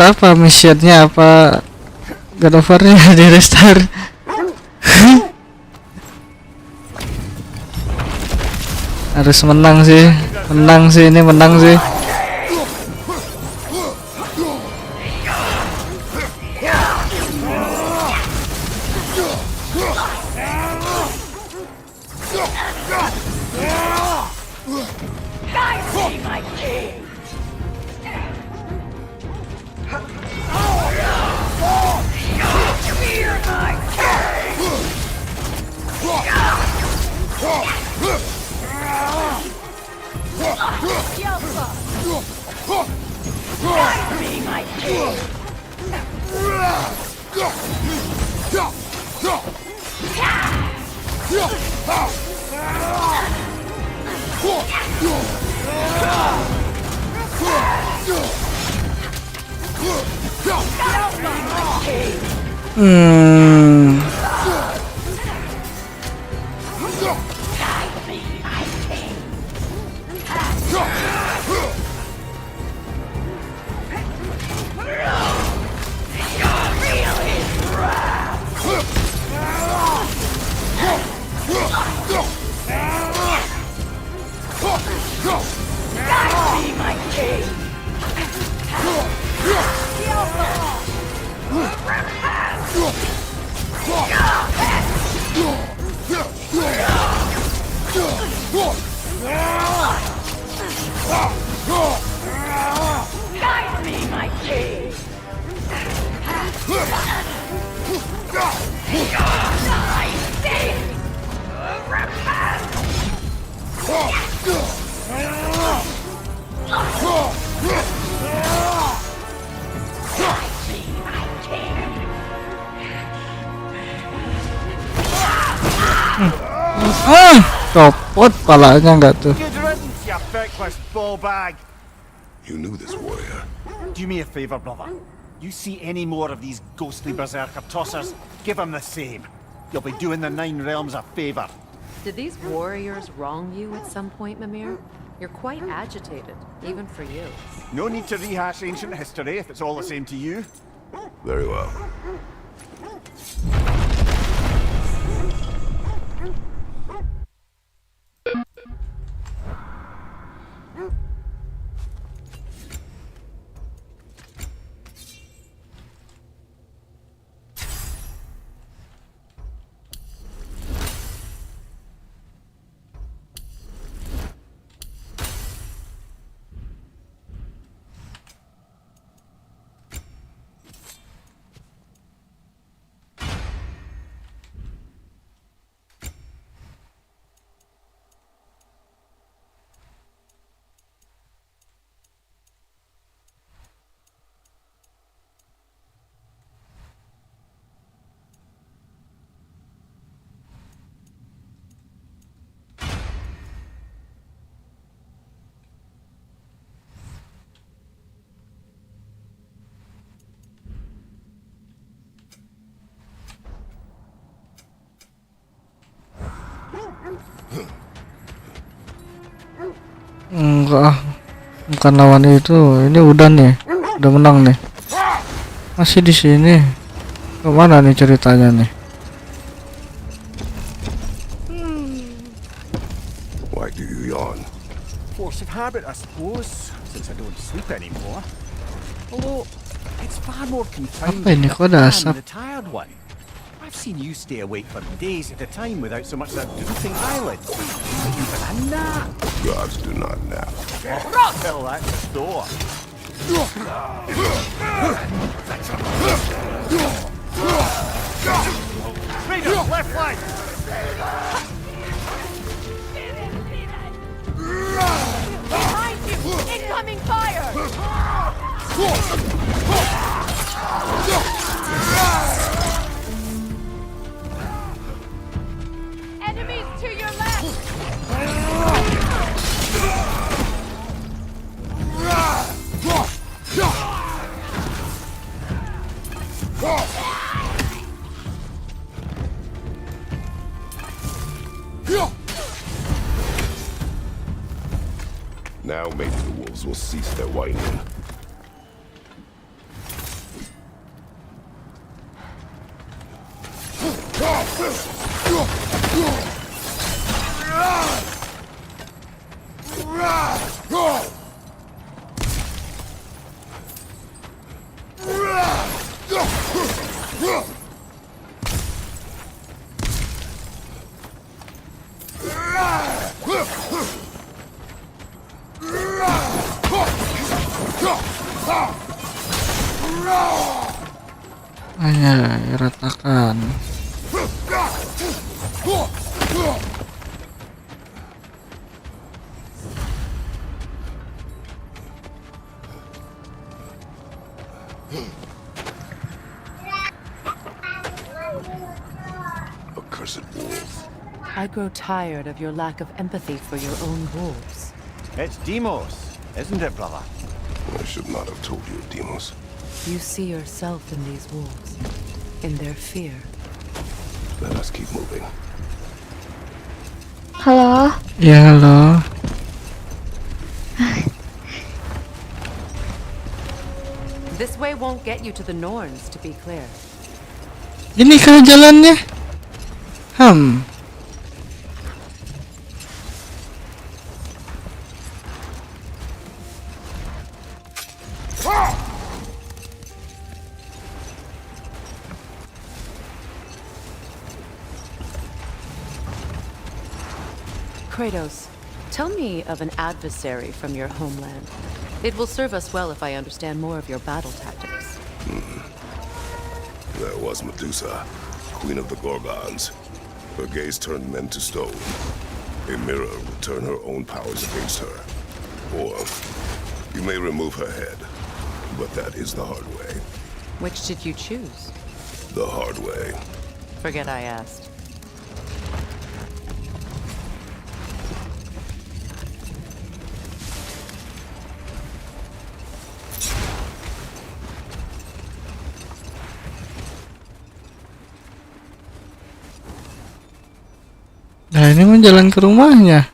apa missionnya, apa God of War-nya di restart? Harus menang sih, ini menang sih. Copot palanya nggak tuh. Good riddance, you feckless ball bag. You knew this warrior. Do me a favor, brother. You see any more of these ghostly berserker tossers, give them the same. You'll be doing the Nine Realms a favor. Did these warriors wrong you at some point, Mimir? You're quite agitated, even for you. No need to rehash ancient history if it's all the same to you. Very well. Enggak, bukan lawan itu. Ini udah nih, udah menang nih. Masih di sini. Kemana nih ceritanya nih? Why do you yawn? Force of habit, I suppose, since I don't sleep anymore. Although, it's far more confining Apa ini? Kok ada asap? than the tired one. I've seen you stay awake for days at a time without so much as drooping eyelids. Even a nap. Gods do not nap. Well, that's the door. Raiders, left flank! Behind you! Incoming fire! Enemies to your left! Now maybe the wolves will cease their whining. Ayah, ratakan. Accursed wolf. I grow tired of your lack of empathy for your own wolves. It's Demos, isn't it, brother? I should not have told you, Demos. You see yourself in these wolves, in their fear. Let us keep moving. Halo. Ya halo. This way won't get you to the Norns, to be clear. Ini kah jalannya? Kratos, tell me of an adversary from your homeland. It will serve us well if I understand more of your battle tactics. There was Medusa, queen of the Gorgons. Her gaze turned men to stone. A mirror would turn her own powers against her. Or you may remove her head, but that is the hard way. Which did you choose? The hard way. Forget I asked. Nah ini mau jalan ke rumahnya.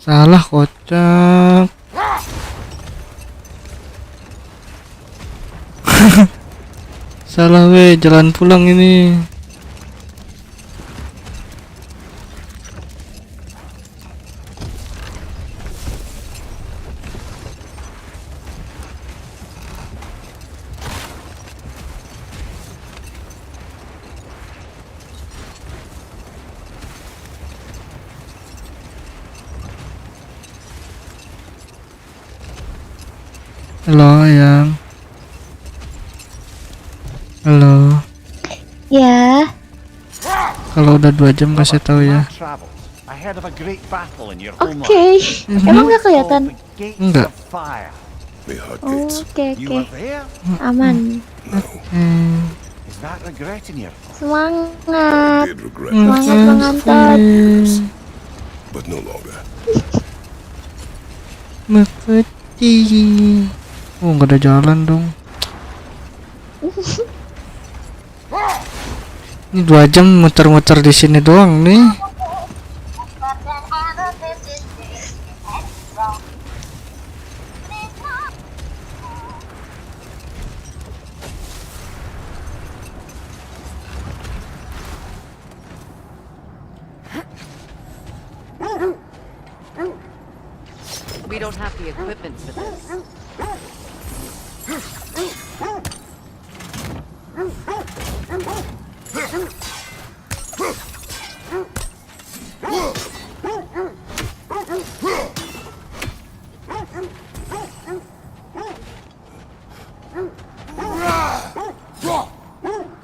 Salah kocak. Salah weh, jalan pulang ini. Halo yang. Halo. Ya. Kalau udah 2 jam kasih tahu ya. Oke. Emang nggak kelihatan? Enggak. Oke. Aman. Semangat. Semangat mengantar. But no longer. Oh nggak ada jalan dong. Ini 2 jam muter-muter di sini doang nih. We don't have the equipment for this.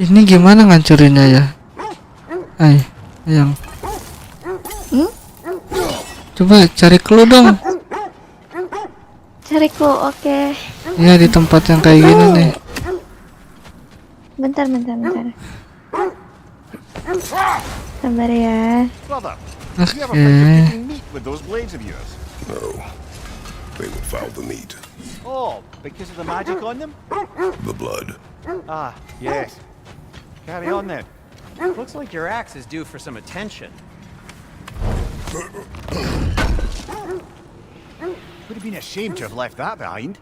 Ini gimana ngancurinnya ya? Yang coba cari clue dong. Cari clue, oke. Ya di tempat yang kayak gini nih. Bentar. Sabar ya. Oke. No. They would foul the meat. Oh, because of the magic on them? The blood. Ah, yes. Carry on then. Looks like your axe is due for some attention. Would have been ashamed to have left that behind.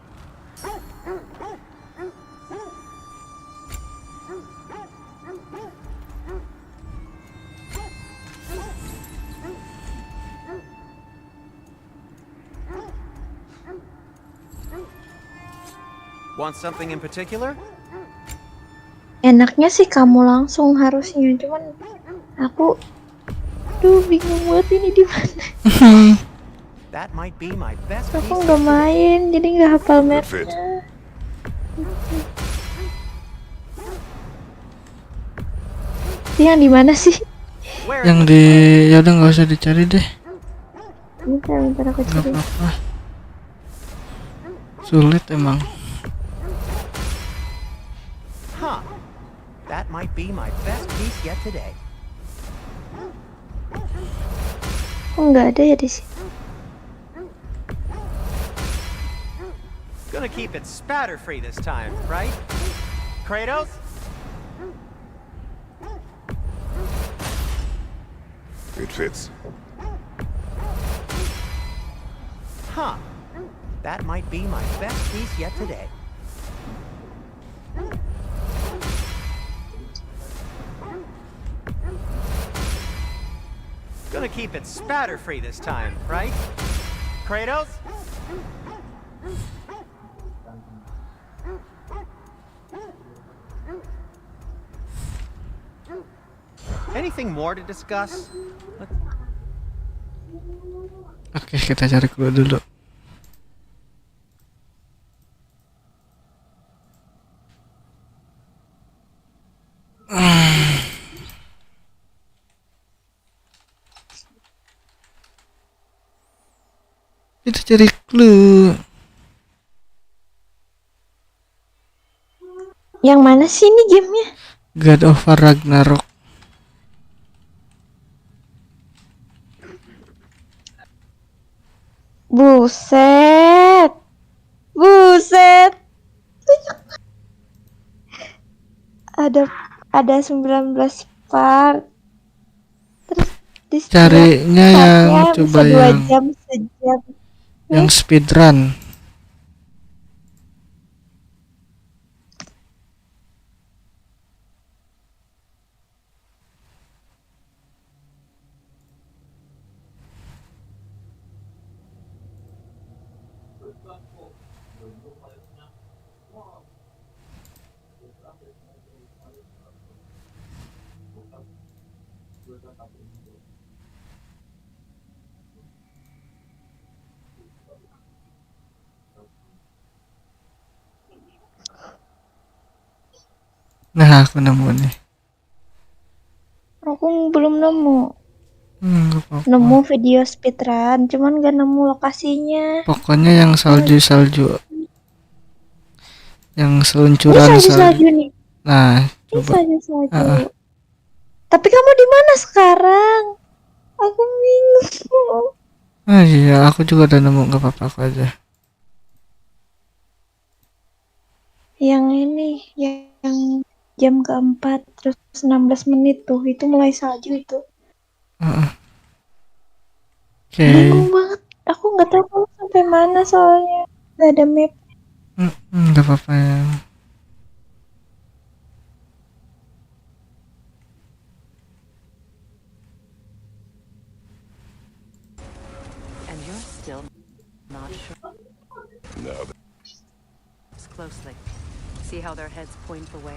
Want something in particular? Enaknya sih kamu langsung harusnya, cuman aku bingung banget ini di mana. That might be my best Aku nggak main, jadi nggak hafal mapnya. Yang di mana sih? Yang di, ya udah nggak usah dicari deh. Bentar aku cari. Sulit emang. Huh. That might be my best piece yet today. Kok nggak ada ya di sini? Gonna keep it spatter-free this time, right? Kratos? It fits. Huh. That might be my best piece yet today. Gonna keep it spatter-free this time, right? Kratos? Anything more to discuss? Oke, kita cari clue dulu. Kita cari clue. Yang mana sih ini gamenya? God of Ragnarok. Buset. Buset. Ada 19 part. Terus di Carinya yang coba bisa 2 yang jam sejam. yang speedrun. Nah, aku nemu nih. Aku belum nemu. Nggak apa-apa. Nemu video speedrun, cuman gak nemu lokasinya. Pokoknya yang salju-salju. Yang seluncuran Ini salju nih. Nah, Ini coba. salju. Tapi kamu di mana sekarang? Aku bingung. Ah iya, aku juga udah nemu, nggak apa-apa aku aja. Yang ini, yang jam keempat, terus 16 menit tuh, itu mulai salju itu. Oke. Bingung banget, aku nggak tahu kamu sampai mana soalnya nggak ada map. Nggak apa-apa ya. And you're still not sure. No. Closely. See how their heads point the way?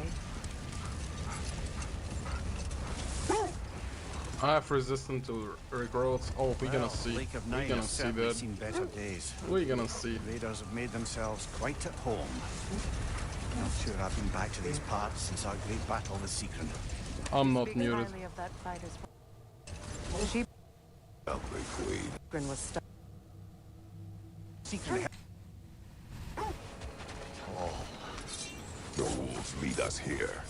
I have resistance to regrowth. Oh, we're gonna see. Lake of We're Night gonna has see certainly that. seen better days. We're gonna see. Raiders have made themselves quite at home. Not sure I've been back to these parts since our great battle with Secret. I'm not Speaking muted. highly of that fighter's... She Valkyrie Queen. was stuck. Secret. The wolves lead us here.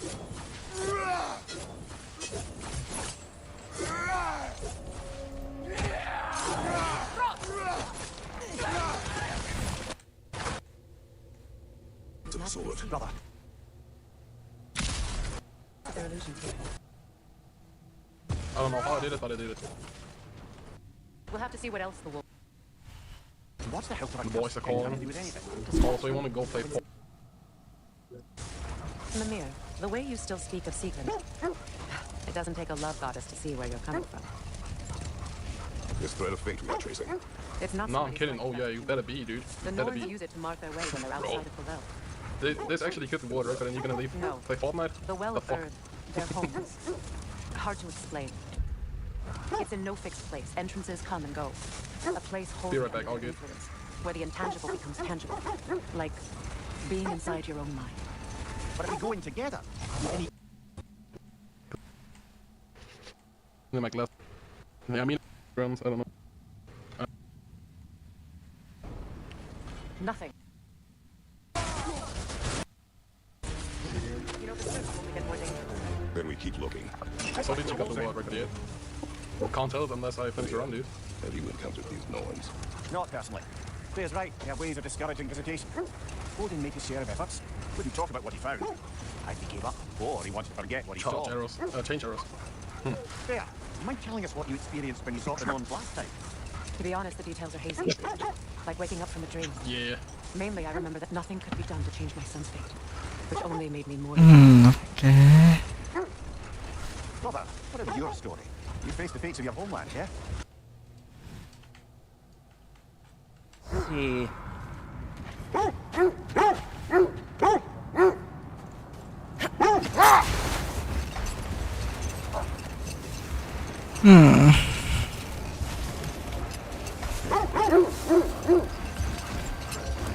To the sword. Brother. Their illusions here. I don't know how I did it, but I did it. We'll have to see what else the wolf... What the hell did I The boys are calling. do with anything? Also, you wanna go play Paul? Mimir, the way you still speak of Secret, it doesn't take a love goddess to see where you're coming from. This thread of fate we are tracing. It's not No, I'm somebody's kidding. life. Oh yeah, you better be, dude. The Better Norns be. use it to mark their way when they're outside of the well. This actually could be water, right? But then you're gonna leave. No. Play Fortnite? The well The of fuck? Earth, their homes. Hard to explain. It's in no fixed place. Entrances come and go. A place wholly right back, under all their good. influence, where the intangible becomes tangible. Like being inside your own mind. But are we going together? Any In my glass. Yeah, I mean, drums. I don't know. Nothing. looking. So did you got the wall right there? Can't tell unless I finish around, dude. Have you encountered these Norns? Not personally. Player's right. They have ways of discouraging visitation. Odin made his share of efforts. Wouldn't talk about what he found. Either he gave up, or he wanted to forget what he saw. Charge arrows. Change arrows. Fair. You mind telling us what you experienced when you saw the Norns last time? To be honest, the details are hazy. Like waking up from a dream. Yeah. Mainly, I remember that nothing could be done to change my son's fate, which only made me more. Okay. Brother, what about your story? You faced the fates of your homeland, yeah? See.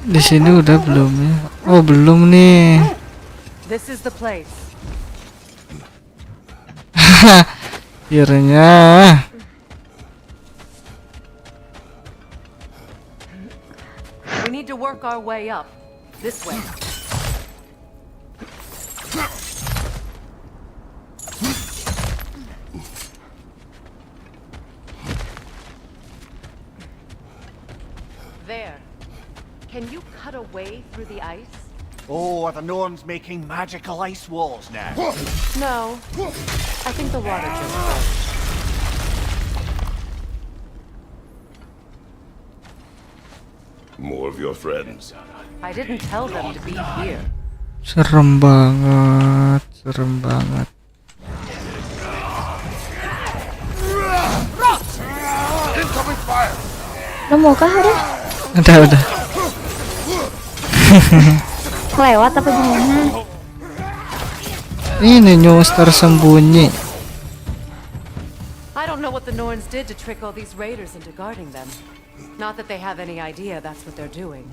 Di sini udah belum ya? Oh, belum nih. This is the place. Akhirnya. We need to work our way up. This way. There. Can you cut a way through the ice? Oh, are the Norns making magical ice walls now? No. I think the water just broke. More of your friends. I didn't tell them to be here. Serem banget, serem banget. Lo mau kah udah? Udah. Kelewat apa gimana? Ini news tersembunyi. I don't know what the Norns did to trick all these raiders into guarding them. Not that they have any idea that's what they're doing.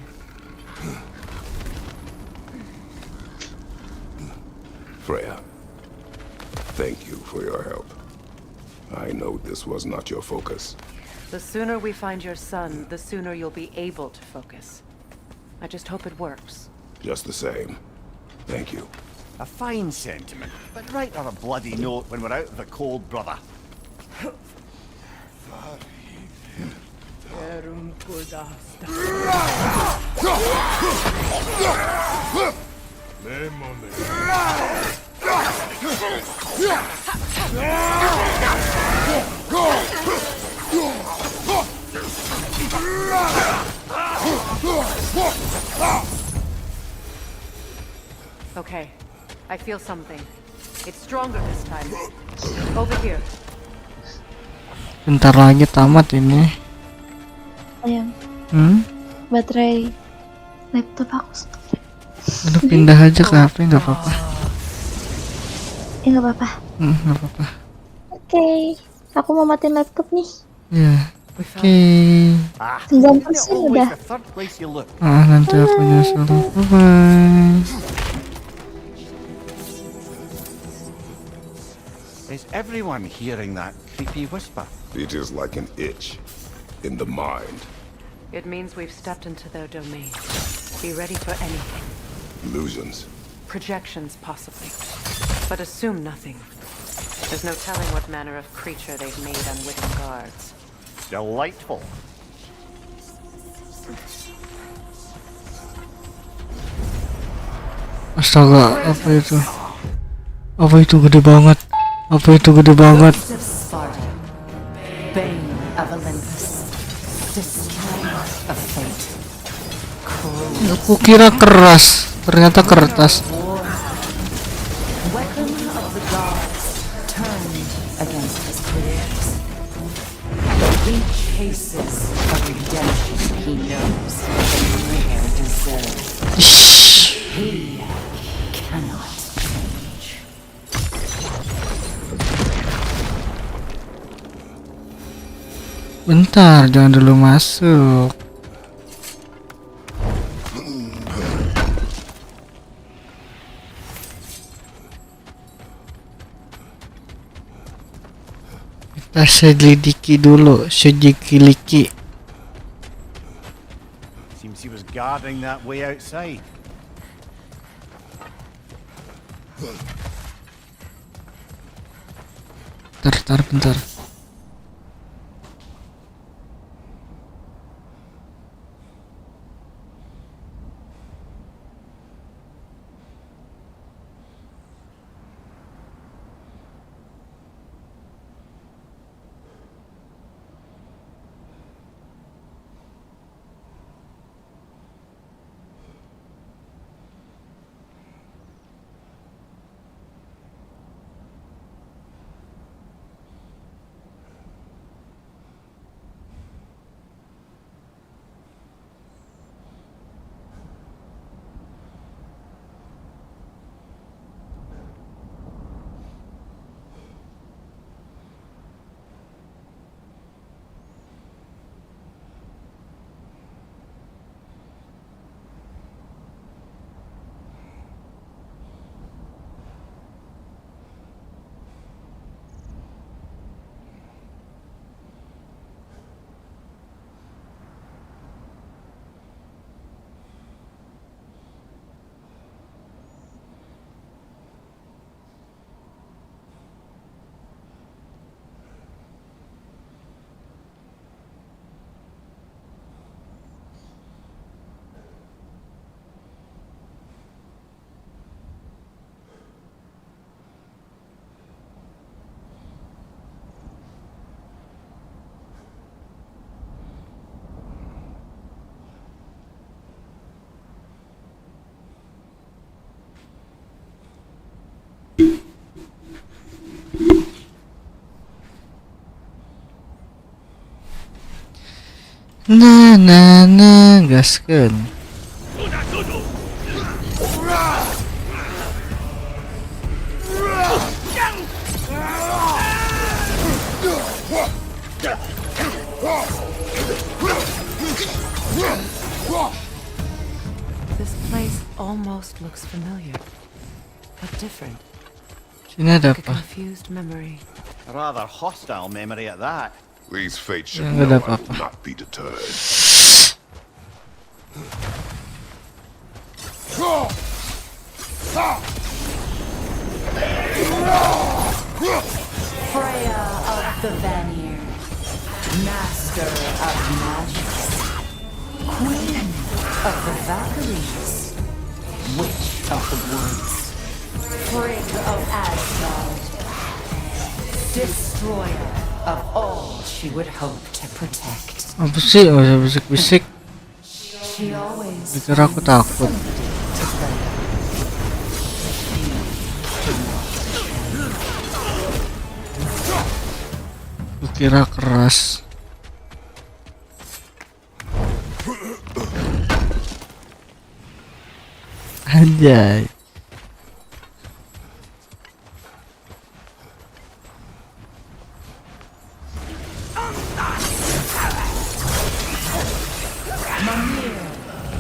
Freya, thank you for your help. I know this was not your focus. The sooner we find your son, the sooner you'll be able to focus. I just hope it works. Just the same, thank you. A fine sentiment, but write on a bloody note when we're out of the cold, brother. Okay, I feel something. It's stronger this time. Over here. Bentar lagi tamat ini. Ayang. Baterai laptop aku stuck. Aduh, pindah aja ke HP, nggak apa-apa. Ya nggak apa-apa. Nggak apa-apa. Oke, aku mau matiin laptop nih. Ya, oke. 9% udah. Nanti aku nyusul. Bye-bye. Is everyone hearing that creepy whisper? It is like an itch in the mind. It means we've stepped into their domain. Be ready for anything. Illusions. Projections, possibly. But assume nothing. There's no telling what manner of creature they've made unwitting guards. Delightful. Astaga, apa itu? Apa itu gede banget? Apa itu gede banget? Aku kira keras, ternyata kertas. Bentar, jangan dulu masuk. Kita selidiki dulu, sedikit-liki. Seems he was guarding that way outside. bentar. Nah, gaskeun. This place almost looks familiar, but different. Sini ada Like a apa? confused memory. A rather hostile memory at that. These fates should Nggak know ada I will apa-apa. not be deterred. Freya of the Vanir, Master of Magic, Queen of the Valkyries, Witch of the Woods, Frigg of Asgard, Destroyer of all she would hope to protect. Apa sih? Oh, bisik-bisik. She always Pikir aku takut. Kira keras. Anjay.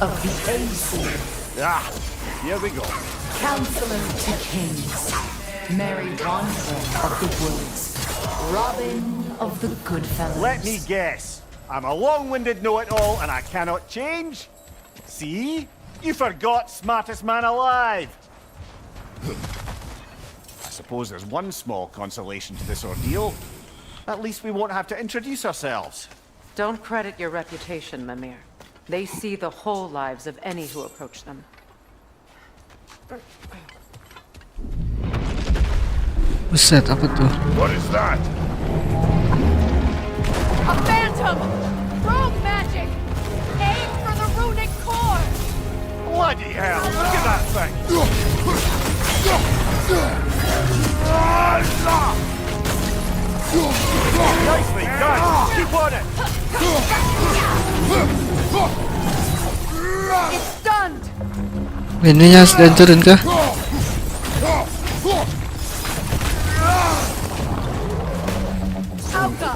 of the AC. Ah, here we go. Counselor to Kings, Mary Wanderer of the Woods, Robin of the Goodfellas. Let me guess. I'm a long-winded know-it-all and I cannot change? See? You forgot smartest man alive. I suppose there's one small consolation to this ordeal. At least we won't have to introduce ourselves. Don't credit your reputation, Mimir. They see the whole lives of any who approach them. Buset, apa tuh? What is that? A phantom! Rogue magic! Aim for the runic core! Bloody hell, look at that thing! Nicely done! Keep on it! It's stunned! Ininya harus dihancurin kah? Alka! Alka!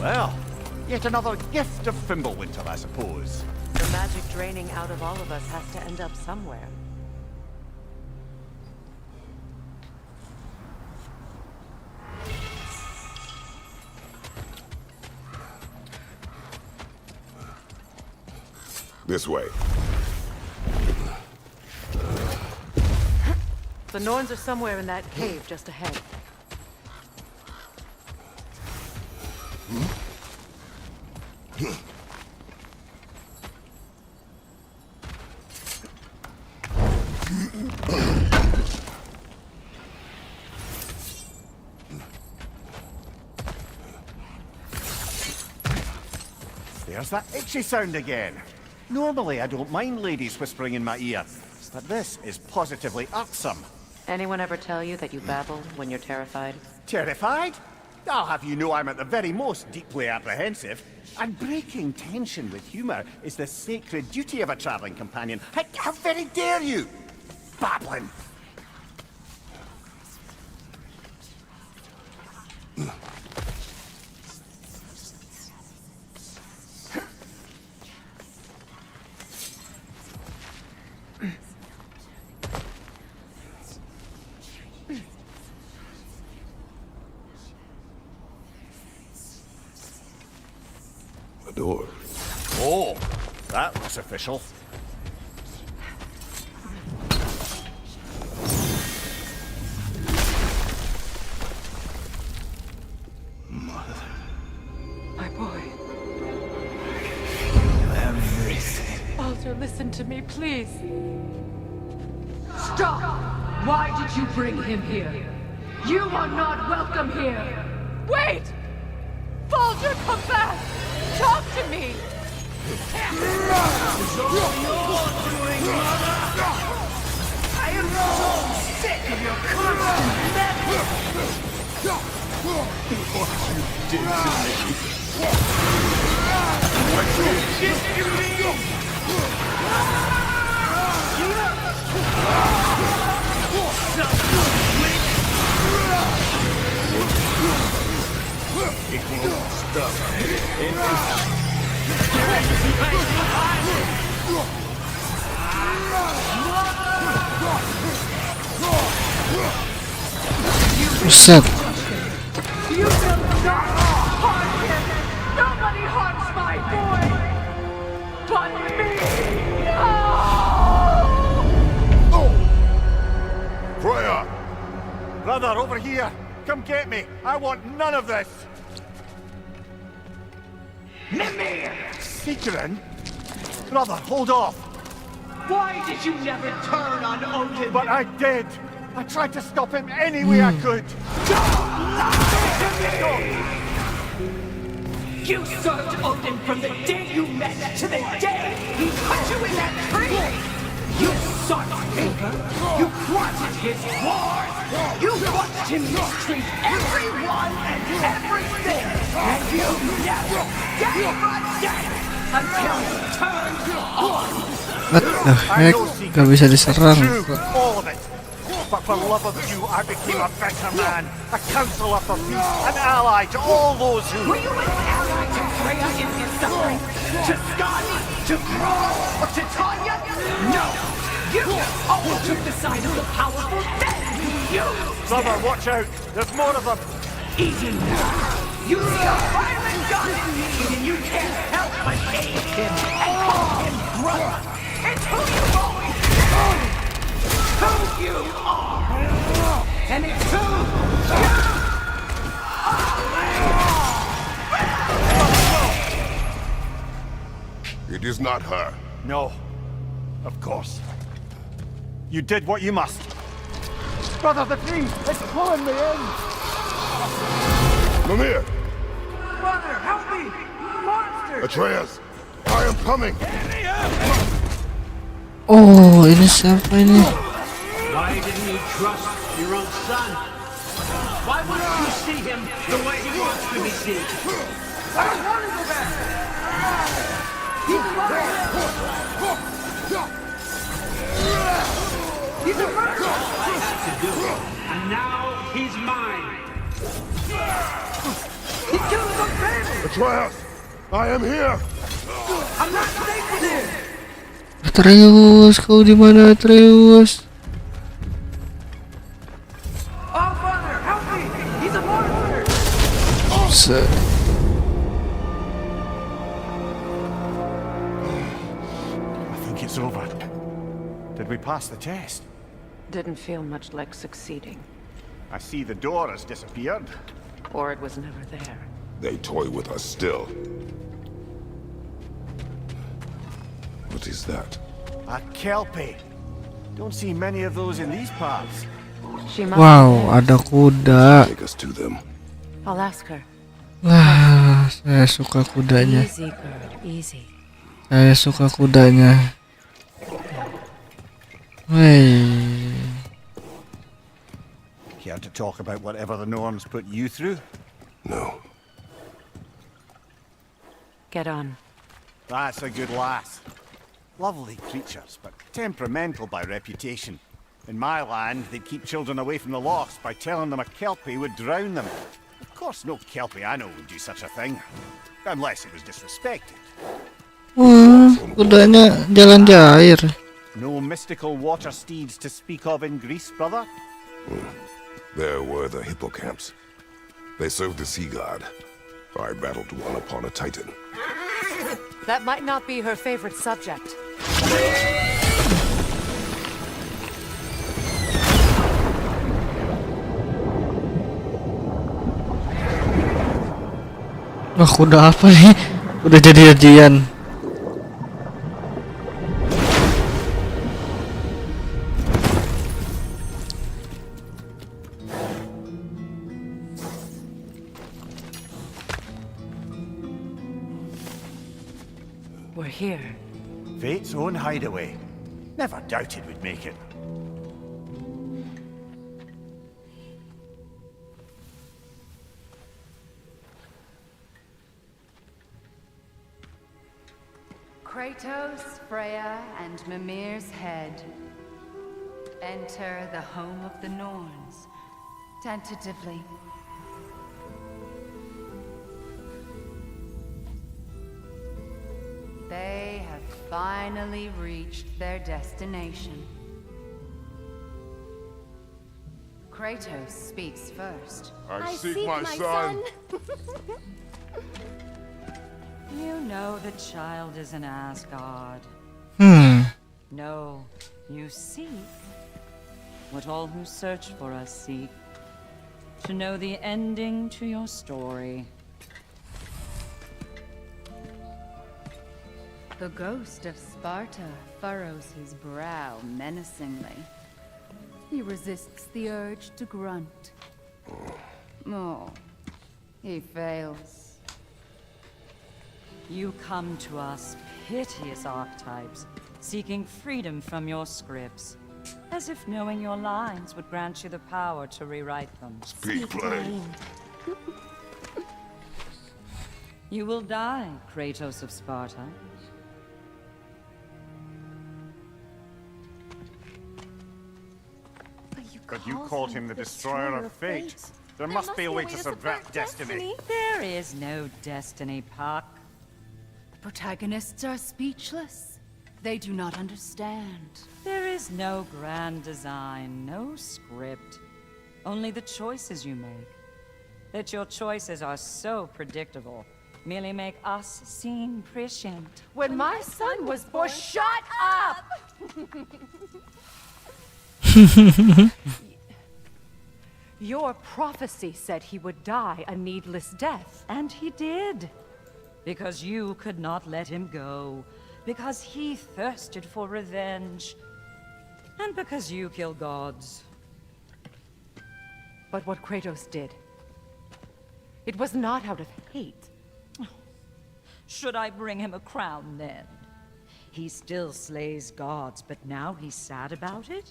Well, yet another gift of Fimbulwinter, I suppose. The magic draining out of all of us has to end up somewhere. This way. The Norns are somewhere in that cave just ahead. There's that itchy sound again. Normally, I don't mind ladies whispering in my ear, but this is positively irksome. Anyone ever tell you that you babble when you're terrified? Terrified? I'll have you know I'm at the very most deeply apprehensive. And breaking tension with humor is the sacred duty of a traveling companion. How very dare you? Babbling! A door. Oh, that looks official. My boy. Everything. Baldur, listen to me, please. Stop! Why did you bring him here? You are not welcome here! Wait! Baldur, come back! Talk to me! I am so sick of your constant meddling! What you did to me! What you did to me! It won't stop. Buset. You will not harm him! Nobody harms my boy! But me! No! Freya! Brother, over here! Come get me! I want none of this! Mimir! Secret? Brother, hold off! Why did you never turn on Odin? But I did! I tried to stop him any way I could! Don't lie to me! You served Odin from the day you met to the day he put you in that tree! You sought favor, you wanted his wars, you watched him mistreat everyone and everything, and you never gave a damn until he turned on. What the heck? Gak bisa diserang. True, all of it. But for love of you, I became a better man, a counselor for peace, an ally to all those who... Were you an ally to Freya in his suffering? To Skadi? To Thrall? Or to Tanya? No! You always took the side of the powerful, then you... Brother, watch out! There's more of them! Easy now! You see a violent god in need and you can't help but aid him and call him brother! It's who you've always been! Who you are! And it's who you It is not her. No. Of course. You did what you must. Brother, the tree! It's pulling me in! Mimir! Brother, help me! Monster! Atreus! I am coming! Oh, ini siapa ini? Why didn't you trust your own son? Why wouldn't you see him the way he wants to be seen? I don't want to go back. He's mine. He's a murderer. All I had to do, and now he's mine. He killed his own family. Atreus, I am here. I'm not safe with him. Atreus, kau di mana Atreus? Oh, Father, help me! He's a monster! Set. I think it's over. Did we pass the test? Didn't feel much like succeeding. I see the door has disappeared. Or it was never there. They toy with us still. What is that? A kelpie. Don't see many of those in these parts. She must Wow, ada kuda. Take us to them. I'll ask her. Wah, saya suka kudanya. Easy, girl, easy. Saya suka kudanya. Wey. Care to talk about whatever the norms put you through? No. Get on. That's a good lass. Lovely creatures, but temperamental by reputation. In my land, they'd keep children away from the lochs by telling them a kelpie would drown them. Of course, no kelpie I know would do such a thing. Unless it was disrespected. Wah, kudanya jalan di air. No mystical water steeds to speak of in Greece, brother? There were the hippocamps. They served the sea god. I battled one upon a titan. That might not be her favorite subject. Wah, kuda apa nih? Udah jadi ajian. We're here. Fate's own hideaway. Never doubted we'd make it. Kratos, Freya, and Mimir's head. Enter the home of the Norns, tentatively. They have finally reached their destination. Kratos speaks first. I seek my son. You know the child is in Asgard. No, you seek what all who search for us seek. To know the ending to your story. The ghost of Sparta furrows his brow menacingly. He resists the urge to grunt. Oh, he fails. You come to us, piteous archetypes, seeking freedom from your scripts. As if knowing your lines would grant you the power to rewrite them. Speak plain. You will die, Kratos of Sparta. But you called him the destroyer of fate. There must be a way to subvert destiny. There is no destiny, Puck. The protagonists are speechless. They do not understand. There is no grand design, no script. Only the choices you make. That your choices are so predictable merely make us seem prescient. When my son was born, shut up! Your prophecy said he would die a needless death. And he did. Because you could not let him go. Because he thirsted for revenge. And because you kill gods. But what Kratos did, it was not out of hate. Should I bring him a crown then? He still slays gods, but now he's sad about it?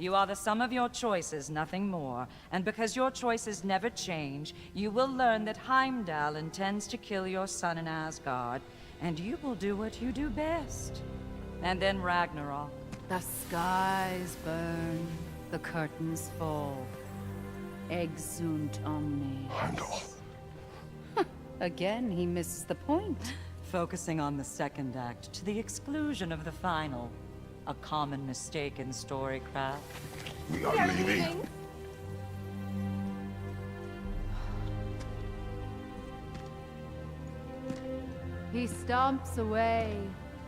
You are the sum of your choices, nothing more. And because your choices never change, you will learn that Heimdall intends to kill your son in Asgard, and you will do what you do best. And then Ragnarok. The skies burn, the curtains fall. Exunt omnes. Heimdall. Again, he misses the point. Focusing on the second act to the exclusion of the final. A common mistake in storycraft. We are leaving. He stomps away,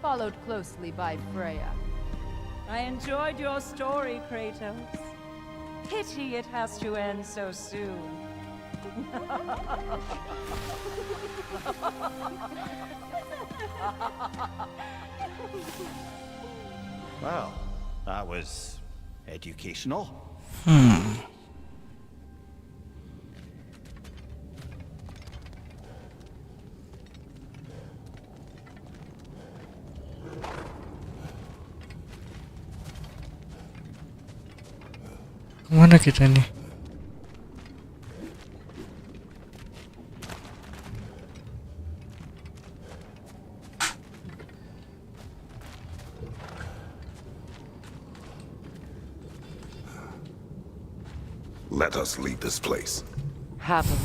followed closely by Freya. I enjoyed your story, Kratos. Pity it has to end so soon. Well, that was educational. Kemana kita nih? Let us leave this place. Happily.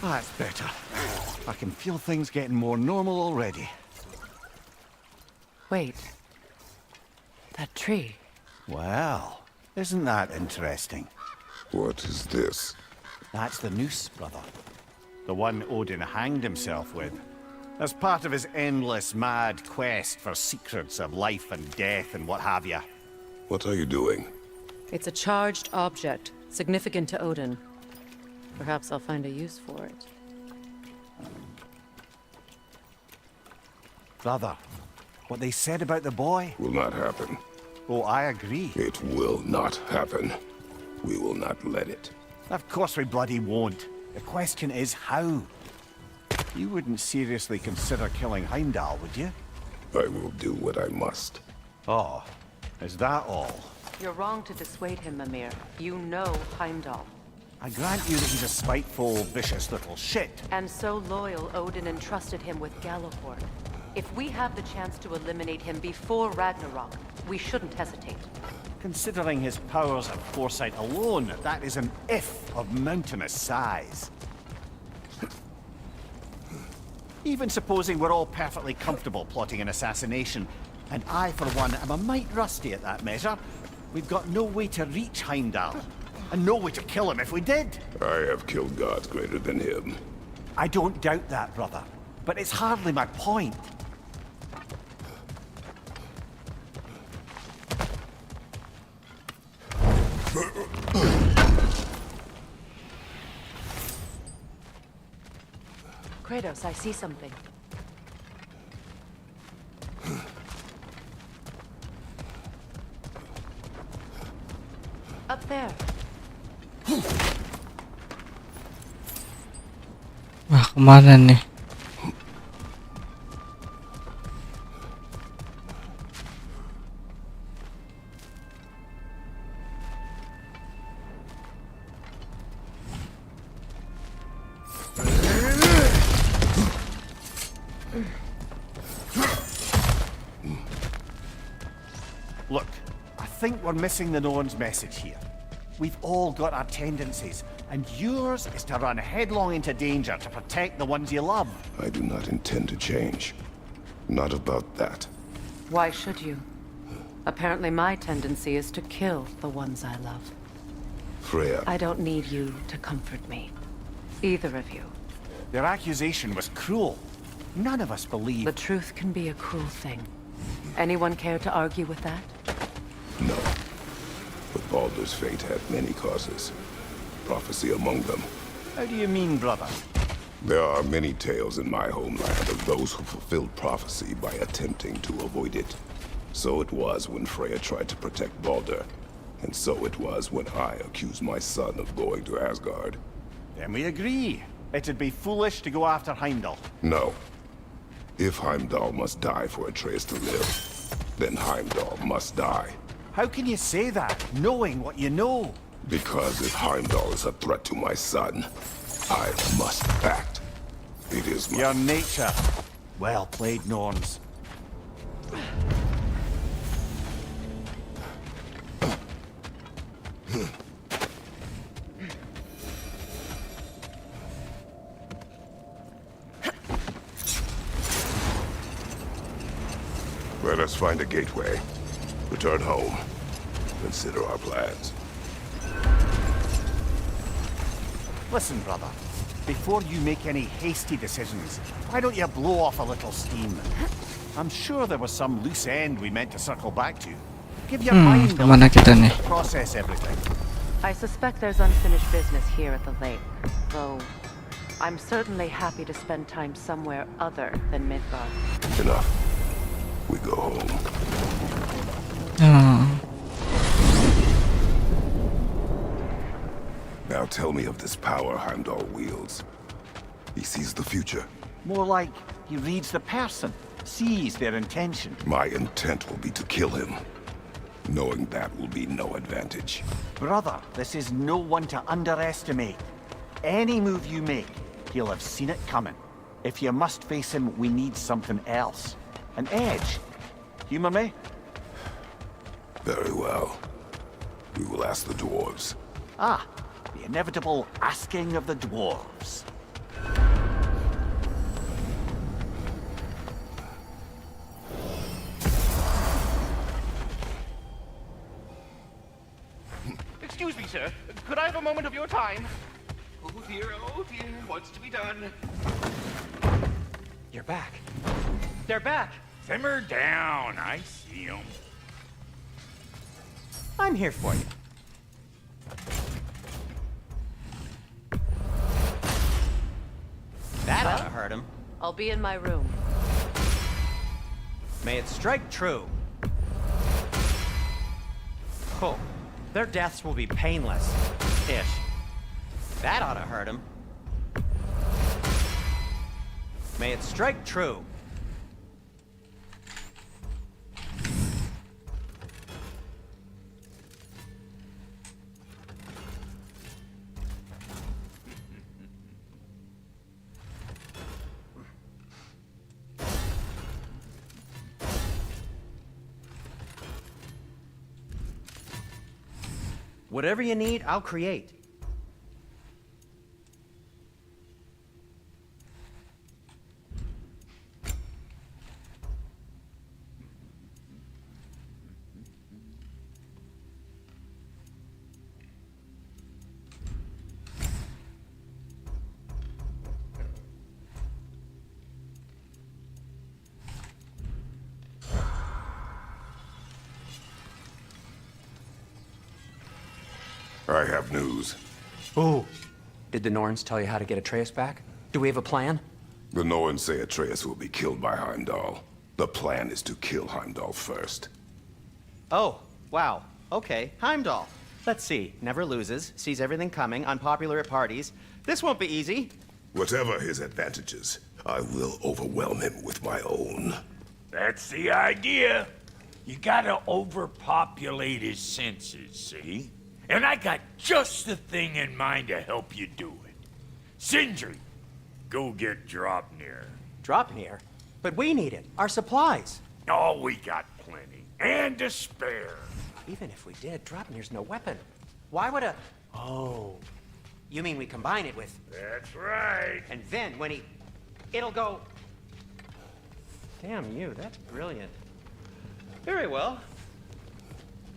That's better. I can feel things getting more normal already. Wait. That tree. Well, isn't that interesting? What is this? That's the noose, brother. The one Odin hanged himself with. As part of his endless, mad quest for secrets of life and death and what have you. What are you doing? It's a charged object, significant to Odin. Perhaps I'll find a use for it. Brother, what they said about the boy? Will not happen. Oh, I agree. It will not happen. We will not let it. Of course we bloody won't. The question is how. You wouldn't seriously consider killing Heimdall, would you? I will do what I must. Oh, is that all? You're wrong to dissuade him, Mimir. You know Heimdall. I grant you that he's a spiteful, vicious little shit. And so loyal, Odin entrusted him with Gjallarhorn. If we have the chance to eliminate him before Ragnarok, we shouldn't hesitate. Considering his powers of foresight alone, that is an if of mountainous size. Even supposing we're all perfectly comfortable plotting an assassination, and I, for one, am a mite rusty at that measure, we've got no way to reach Heimdall, and no way to kill him if we did. I have killed gods greater than him. I don't doubt that, brother, but it's hardly my point. Kratos, I see something. Up there. Wah, kemana nih? Look, I think we're missing the Norn's message here. We've all got our tendencies, and yours is to run headlong into danger to protect the ones you love. I do not intend to change. Not about that. Why should you? Apparently my tendency is to kill the ones I love. Freya. I don't need you to comfort me. Either of you. Their accusation was cruel. None of us believe... The truth can be a cruel thing. Anyone care to argue with that? No. But Baldur's fate had many causes. Prophecy among them. How do you mean, brother? There are many tales in my homeland of those who fulfilled prophecy by attempting to avoid it. So it was when Freya tried to protect Baldur. And so it was when I accused my son of going to Asgard. Then we agree. It'd be foolish to go after Heimdall. No. If Heimdall must die for Atreus to live, then Heimdall must die. How can you say that, knowing what you know? Because if Heimdall is a threat to my son, I must act. It is my... Your nature. Well played, Norns. Let us find a gateway. Return home. Consider our plans. Listen, brother. Before you make any hasty decisions, why don't you blow off a little steam? I'm sure there was some loose end we meant to circle back to. Give your mind a kemana kita nih? process everything. I suspect there's unfinished business here at the lake, though I'm certainly happy to spend time somewhere other than Midgard. Enough. We go home. Now tell me of this power Heimdall wields. He sees the future. More like he reads the person, sees their intention. My intent will be to kill him. Knowing that will be no advantage. Brother, this is no one to underestimate. Any move you make, he'll have seen it coming. If you must face him, we need something else. An edge. Humor me? Very well. We will ask the dwarves. Ah, the inevitable asking of the dwarves. Excuse me, sir. Could I have a moment of your time? Oh dear, what's to be done? You're back. They're back. Simmer down. I see them. I'm here for you. That ought to hurt him. I'll be in my room. May it strike true. Oh, their deaths will be painless. Ish. That ought to hurt him. May it strike true. Whatever you need, I'll create. I have news. Oh. Did the Norns tell you how to get Atreus back? Do we have a plan? The Norns say Atreus will be killed by Heimdall. The plan is to kill Heimdall first. Oh, wow. Okay, Heimdall. Let's see. Never loses, sees everything coming, unpopular at parties. This won't be easy. Whatever his advantages, I will overwhelm him with my own. That's the idea. You gotta overpopulate his senses, see? And I got just the thing in mind to help you do it. Sindri, go get Draupnir. Draupnir? But we need it. Our supplies. Oh, we got plenty. And to spare. Even if we did, Draupnir's no weapon. Why would a... Oh. You mean we combine it with... That's right. And then when he... It'll go... Damn you, that's brilliant. Very well.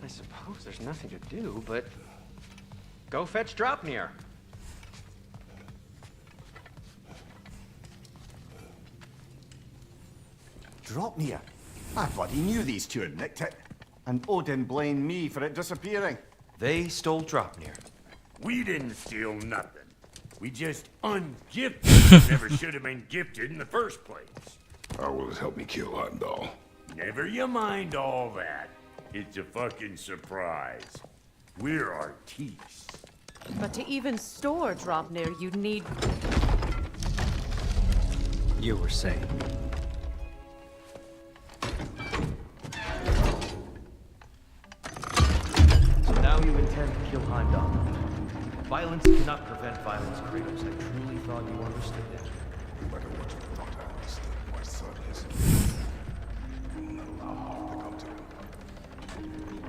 I suppose there's nothing to do, but... Go fetch Draupnir. Draupnir? I bloody knew these two had nicked it. And Odin blamed me for it disappearing. They stole Draupnir. We didn't steal nothing. We just ungifted what never should have been gifted in the first place. How will it help me kill Heimdall? Never you mind all that. It's a fucking surprise. We're artistes. But to even store Draupnir, you'd need... You were saying. So now you intend to kill Heimdall. Violence cannot prevent violence, Kratos. I truly thought you understood that. No matter what you thought I understood, my son is. I will not allow harm to come to him.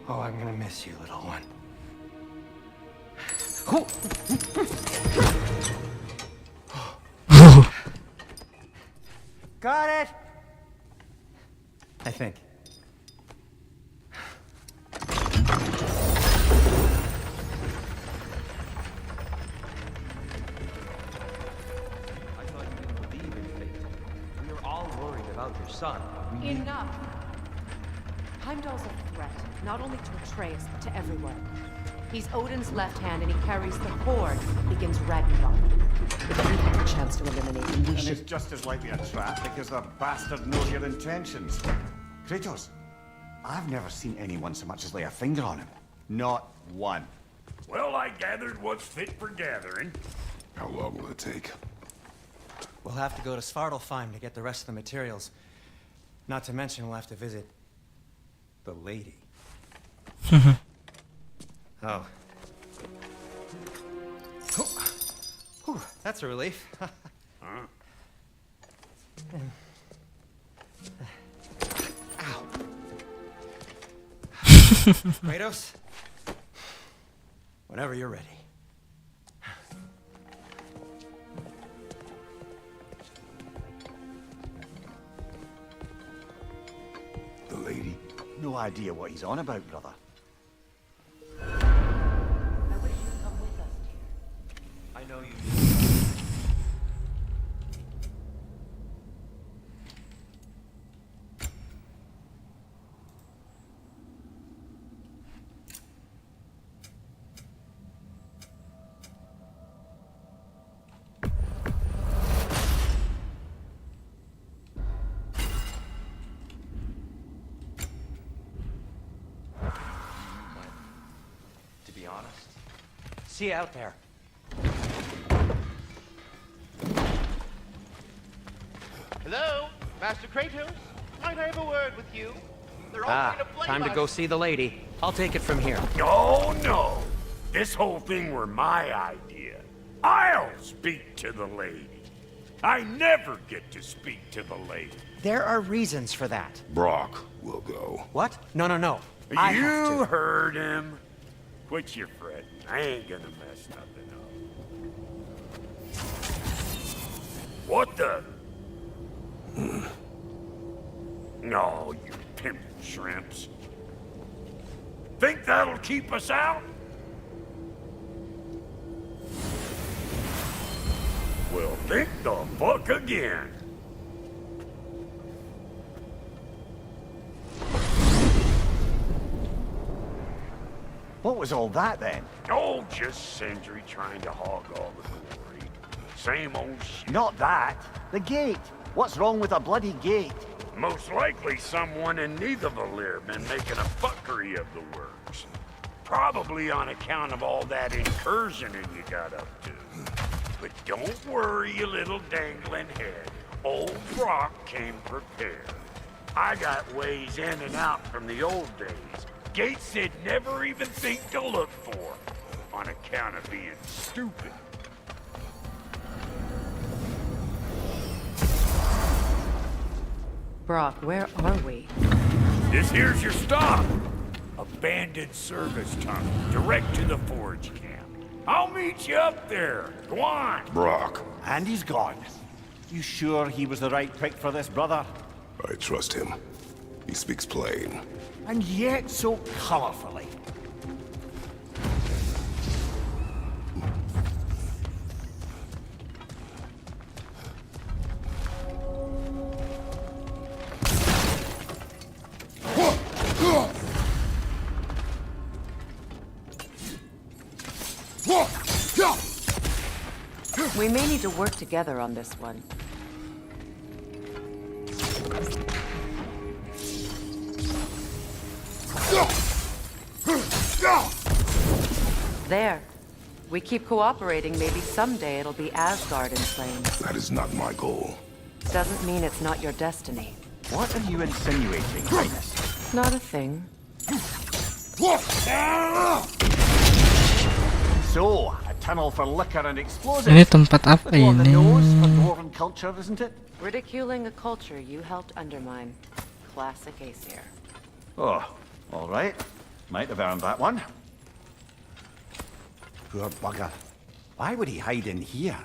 Oh, I'm gonna miss you, little one. Got it! I think. I thought you didn't believe in fate. We are all worried about your son. Enough! Heimdall's a threat, not only to Atreus, but to everyone. He's Odin's left hand, and he carries the Horde, begins Ragnarok. If we have a chance to eliminate him, we And should... it's just as likely a trap because the bastard knows your intentions. Kratos, I've never seen anyone so much as lay a finger on him. Not one. Well, I gathered what's fit for gathering. How long will it take? We'll have to go to Svartalfheim to get the rest of the materials. Not to mention we'll have to visit the lady. Oh. Whew, that's a relief. Huh? Ow. Kratos? Whenever you're ready. The lady? No idea what he's on about, brother. I wish you'd come with us, dear. I know you do. To be honest. See you out there. Hello, Master Kratos? Might I have a word with you? They're all trying to blame Time to us. go see the lady. I'll take it from here. Oh, no. This whole thing were my idea. I'll speak to the lady. I never get to speak to the lady. There are reasons for that. Brock will go. What? No, no, no. I have You to. heard him. Quit your fretting. I ain't gonna mess nothing up. What the? No, you pimp shrimps. Think that'll keep us out? Well, think the fuck again. What was all that then? Oh, just Sindri trying to hog all the glory. Same old shit. Not that. The gate. What's wrong with a bloody gate? Most likely someone in Nidavellir been making a fuckery of the works. Probably on account of all that incursioning you got up to. But don't worry, you little dangling head. Old Brock came prepared. I got ways in and out from the old days. Gates they'd never even think to look for, on account of being stupid. Brock, where are we? This here's your stop. Abandoned service tunnel, direct to the forge camp. I'll meet you up there. Go on. Brock, And he's gone. You sure he was the right pick for this, brother? I trust him. He speaks plain. And yet so colorfully. We may need to work together on this one. There. We keep cooperating, maybe someday it'll be Asgard in flames. That is not my goal. Doesn't mean it's not your destiny. What are you insinuating, Highness? Not a thing. So, a tunnel for liquor and explosives. Ini tempat apa Little on the nose for ini? dwarven culture, isn't it? Ridiculing a culture you helped undermine. Classic Aesir. Oh, all right. Might have earned that one. Poor bugger. Why would he hide in here?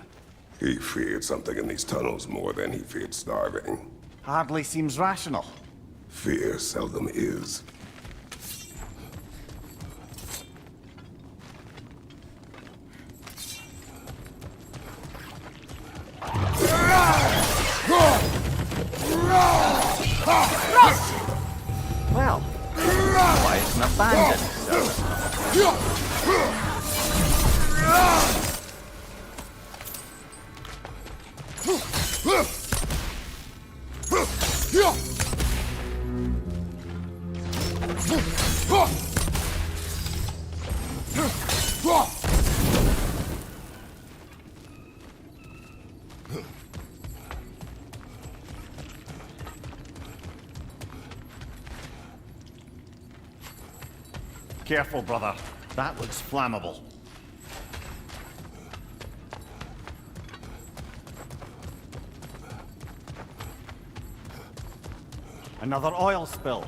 He feared something in these tunnels more than he feared starving. Hardly seems rational. Fear seldom is. Well, why it's an abandoned service. Careful, brother. That looks flammable. Another oil spill.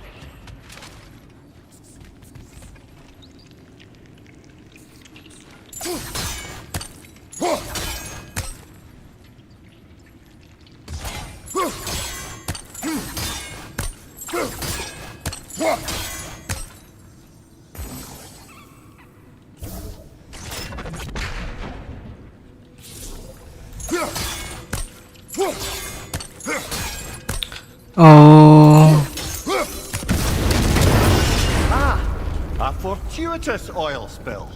Oh, A fortuitous oil spill.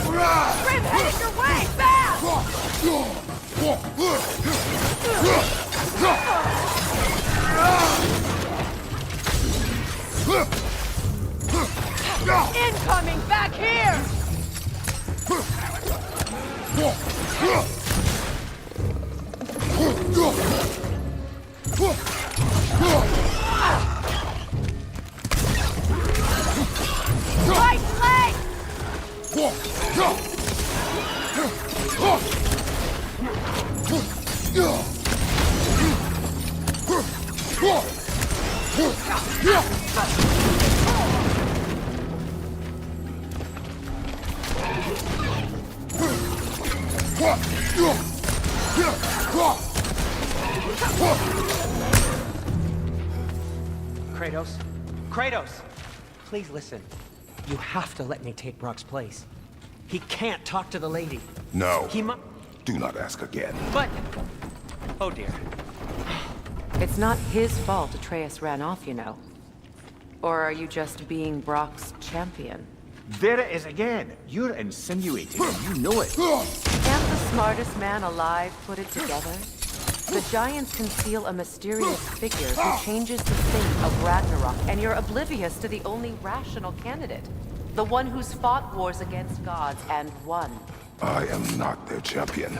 Grim, headed your way! Incoming back here! Right leg! Kratos? Kratos! Please listen. You have to let me take Brock's place. He can't talk to the lady. No. He mu- Do not ask again. But... Oh dear. It's not his fault Atreus ran off, you know. Or are you just being Brock's champion? There it is again. You're insinuating and you know it. Can't the smartest man alive put it together? The Giants conceal a mysterious figure who changes the fate of Ragnarok, and you're oblivious to the only rational candidate. The one who's fought wars against gods and won. I am not their champion.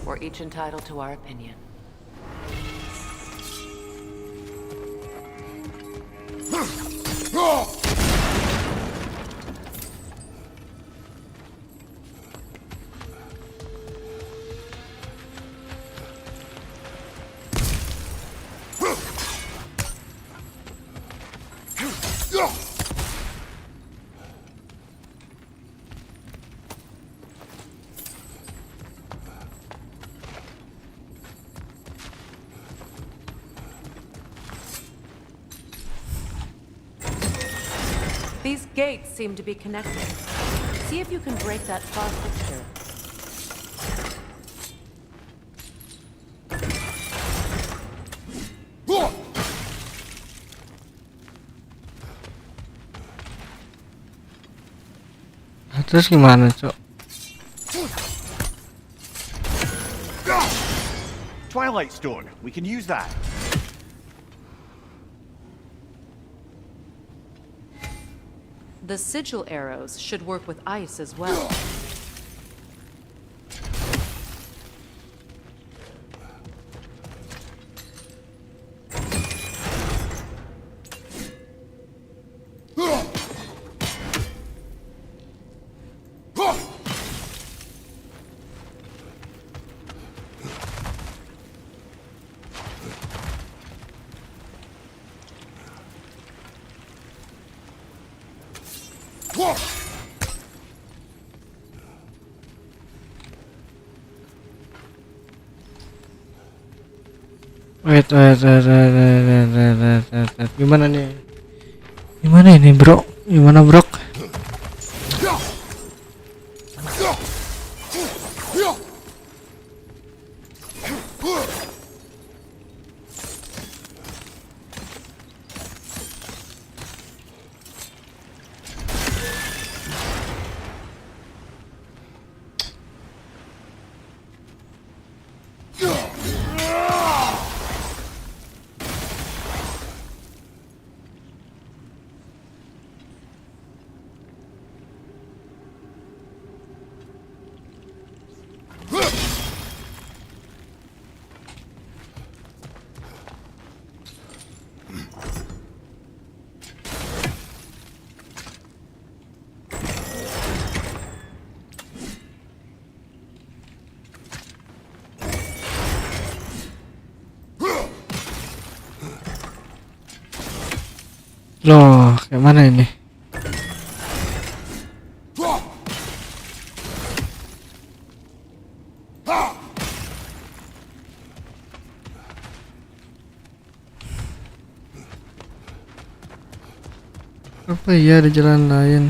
We're each entitled to our opinion. These gates seem to be connected. See if you can break that far fixture. Terus gimana, Cok? Twilight Stone. We can use that. The sigil arrows should work with ice as well. Wait. Gimana nih? Gimana ini, bro? Gimana, bro? Loh, kayak mana ini? Apa ya, ada jalan lain?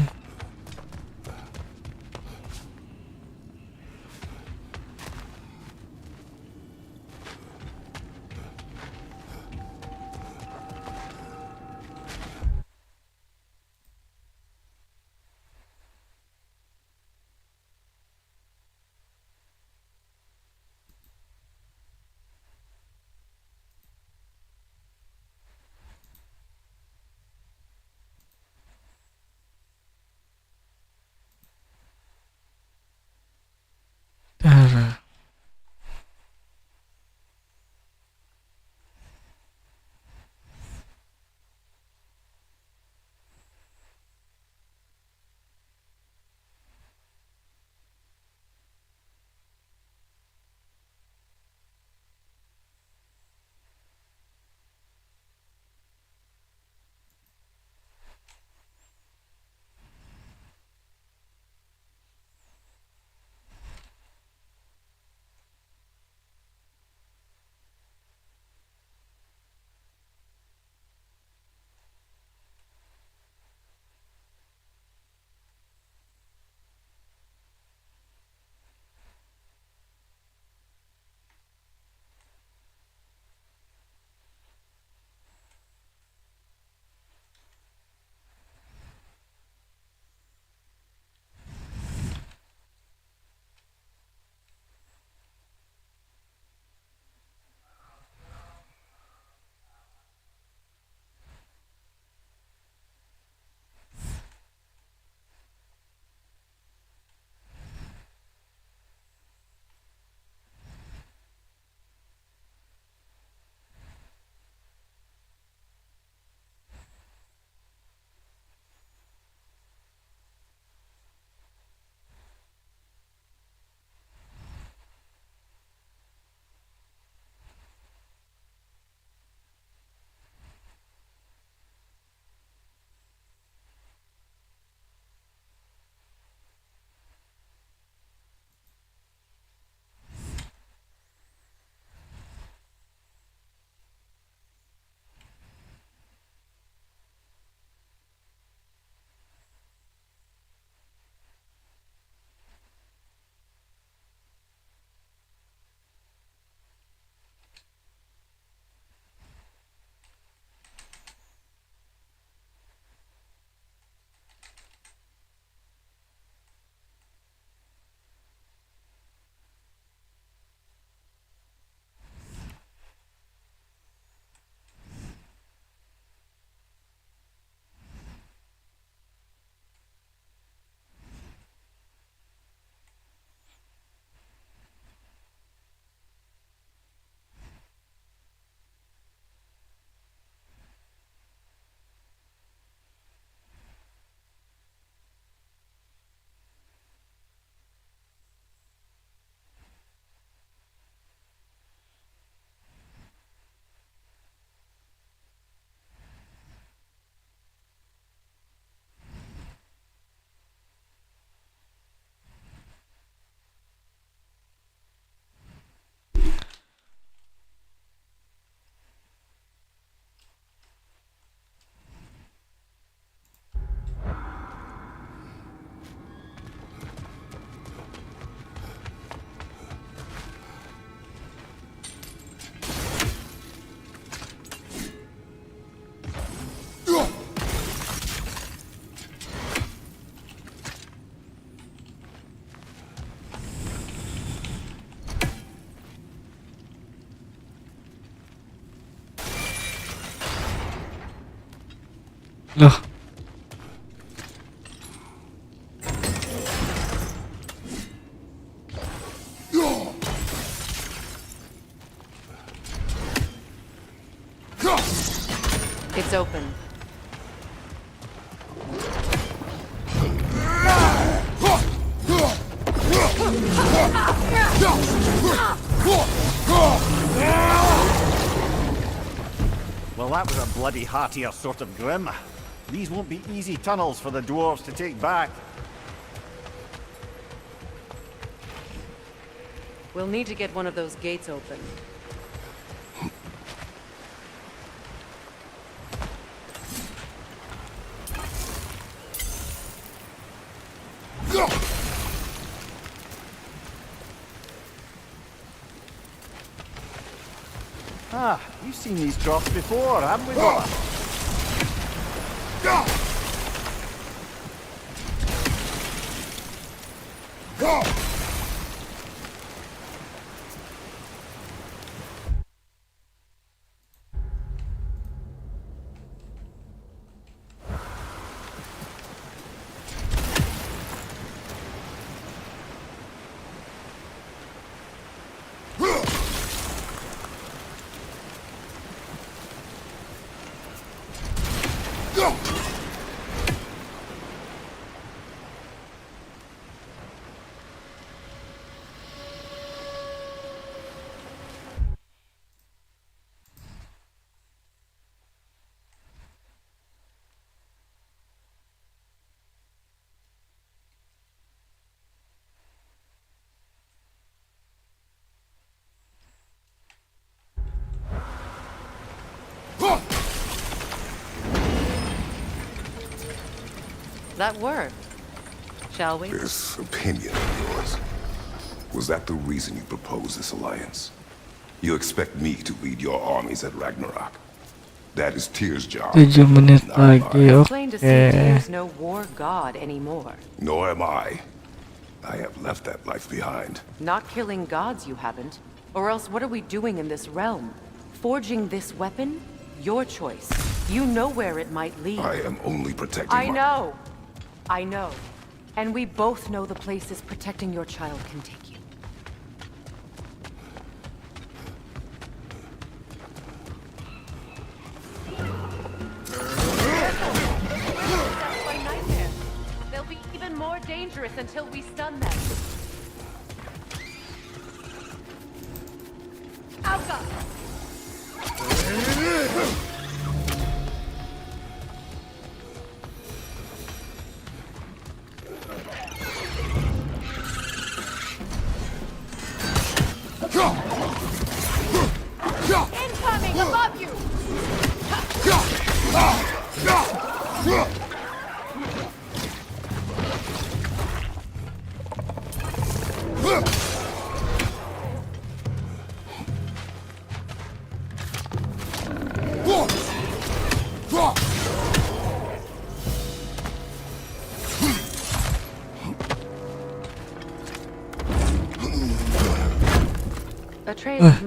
Loh. It's open. Well, that was a bloody heartier sort of grim. These won't be easy tunnels for the dwarves to take back. We'll need to get one of those gates open. Ah, we've seen these drops before, haven't we, Noah? That worked. Shall we? This opinion of yours, was that the reason you proposed this alliance? You expect me to lead your armies at Ragnarok? That is Tyr's job. 7 menit lagi. Plain to see Tyr's no war god anymore. Nor am I. I have left that life behind. Not killing gods, you haven't. Or else what are we doing in this realm? Forging this weapon? Your choice. You know where it might lead. I am only protecting I know. I know. And we both know the places protecting your child can take you. They'll be even more dangerous until we stun them. Alka! Incoming above you!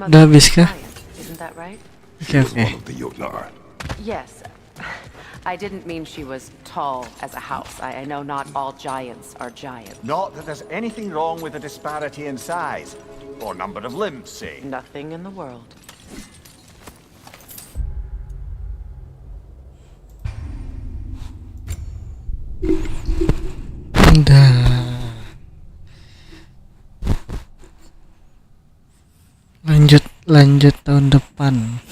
Udah habis kah? Isn't that right? Okay. Yes. I didn't mean she was tall as a house. I know not all giants are giants. Not that there's anything wrong with a disparity in size. Or number of limbs, say. Nothing in the world. Lanjut tahun depan.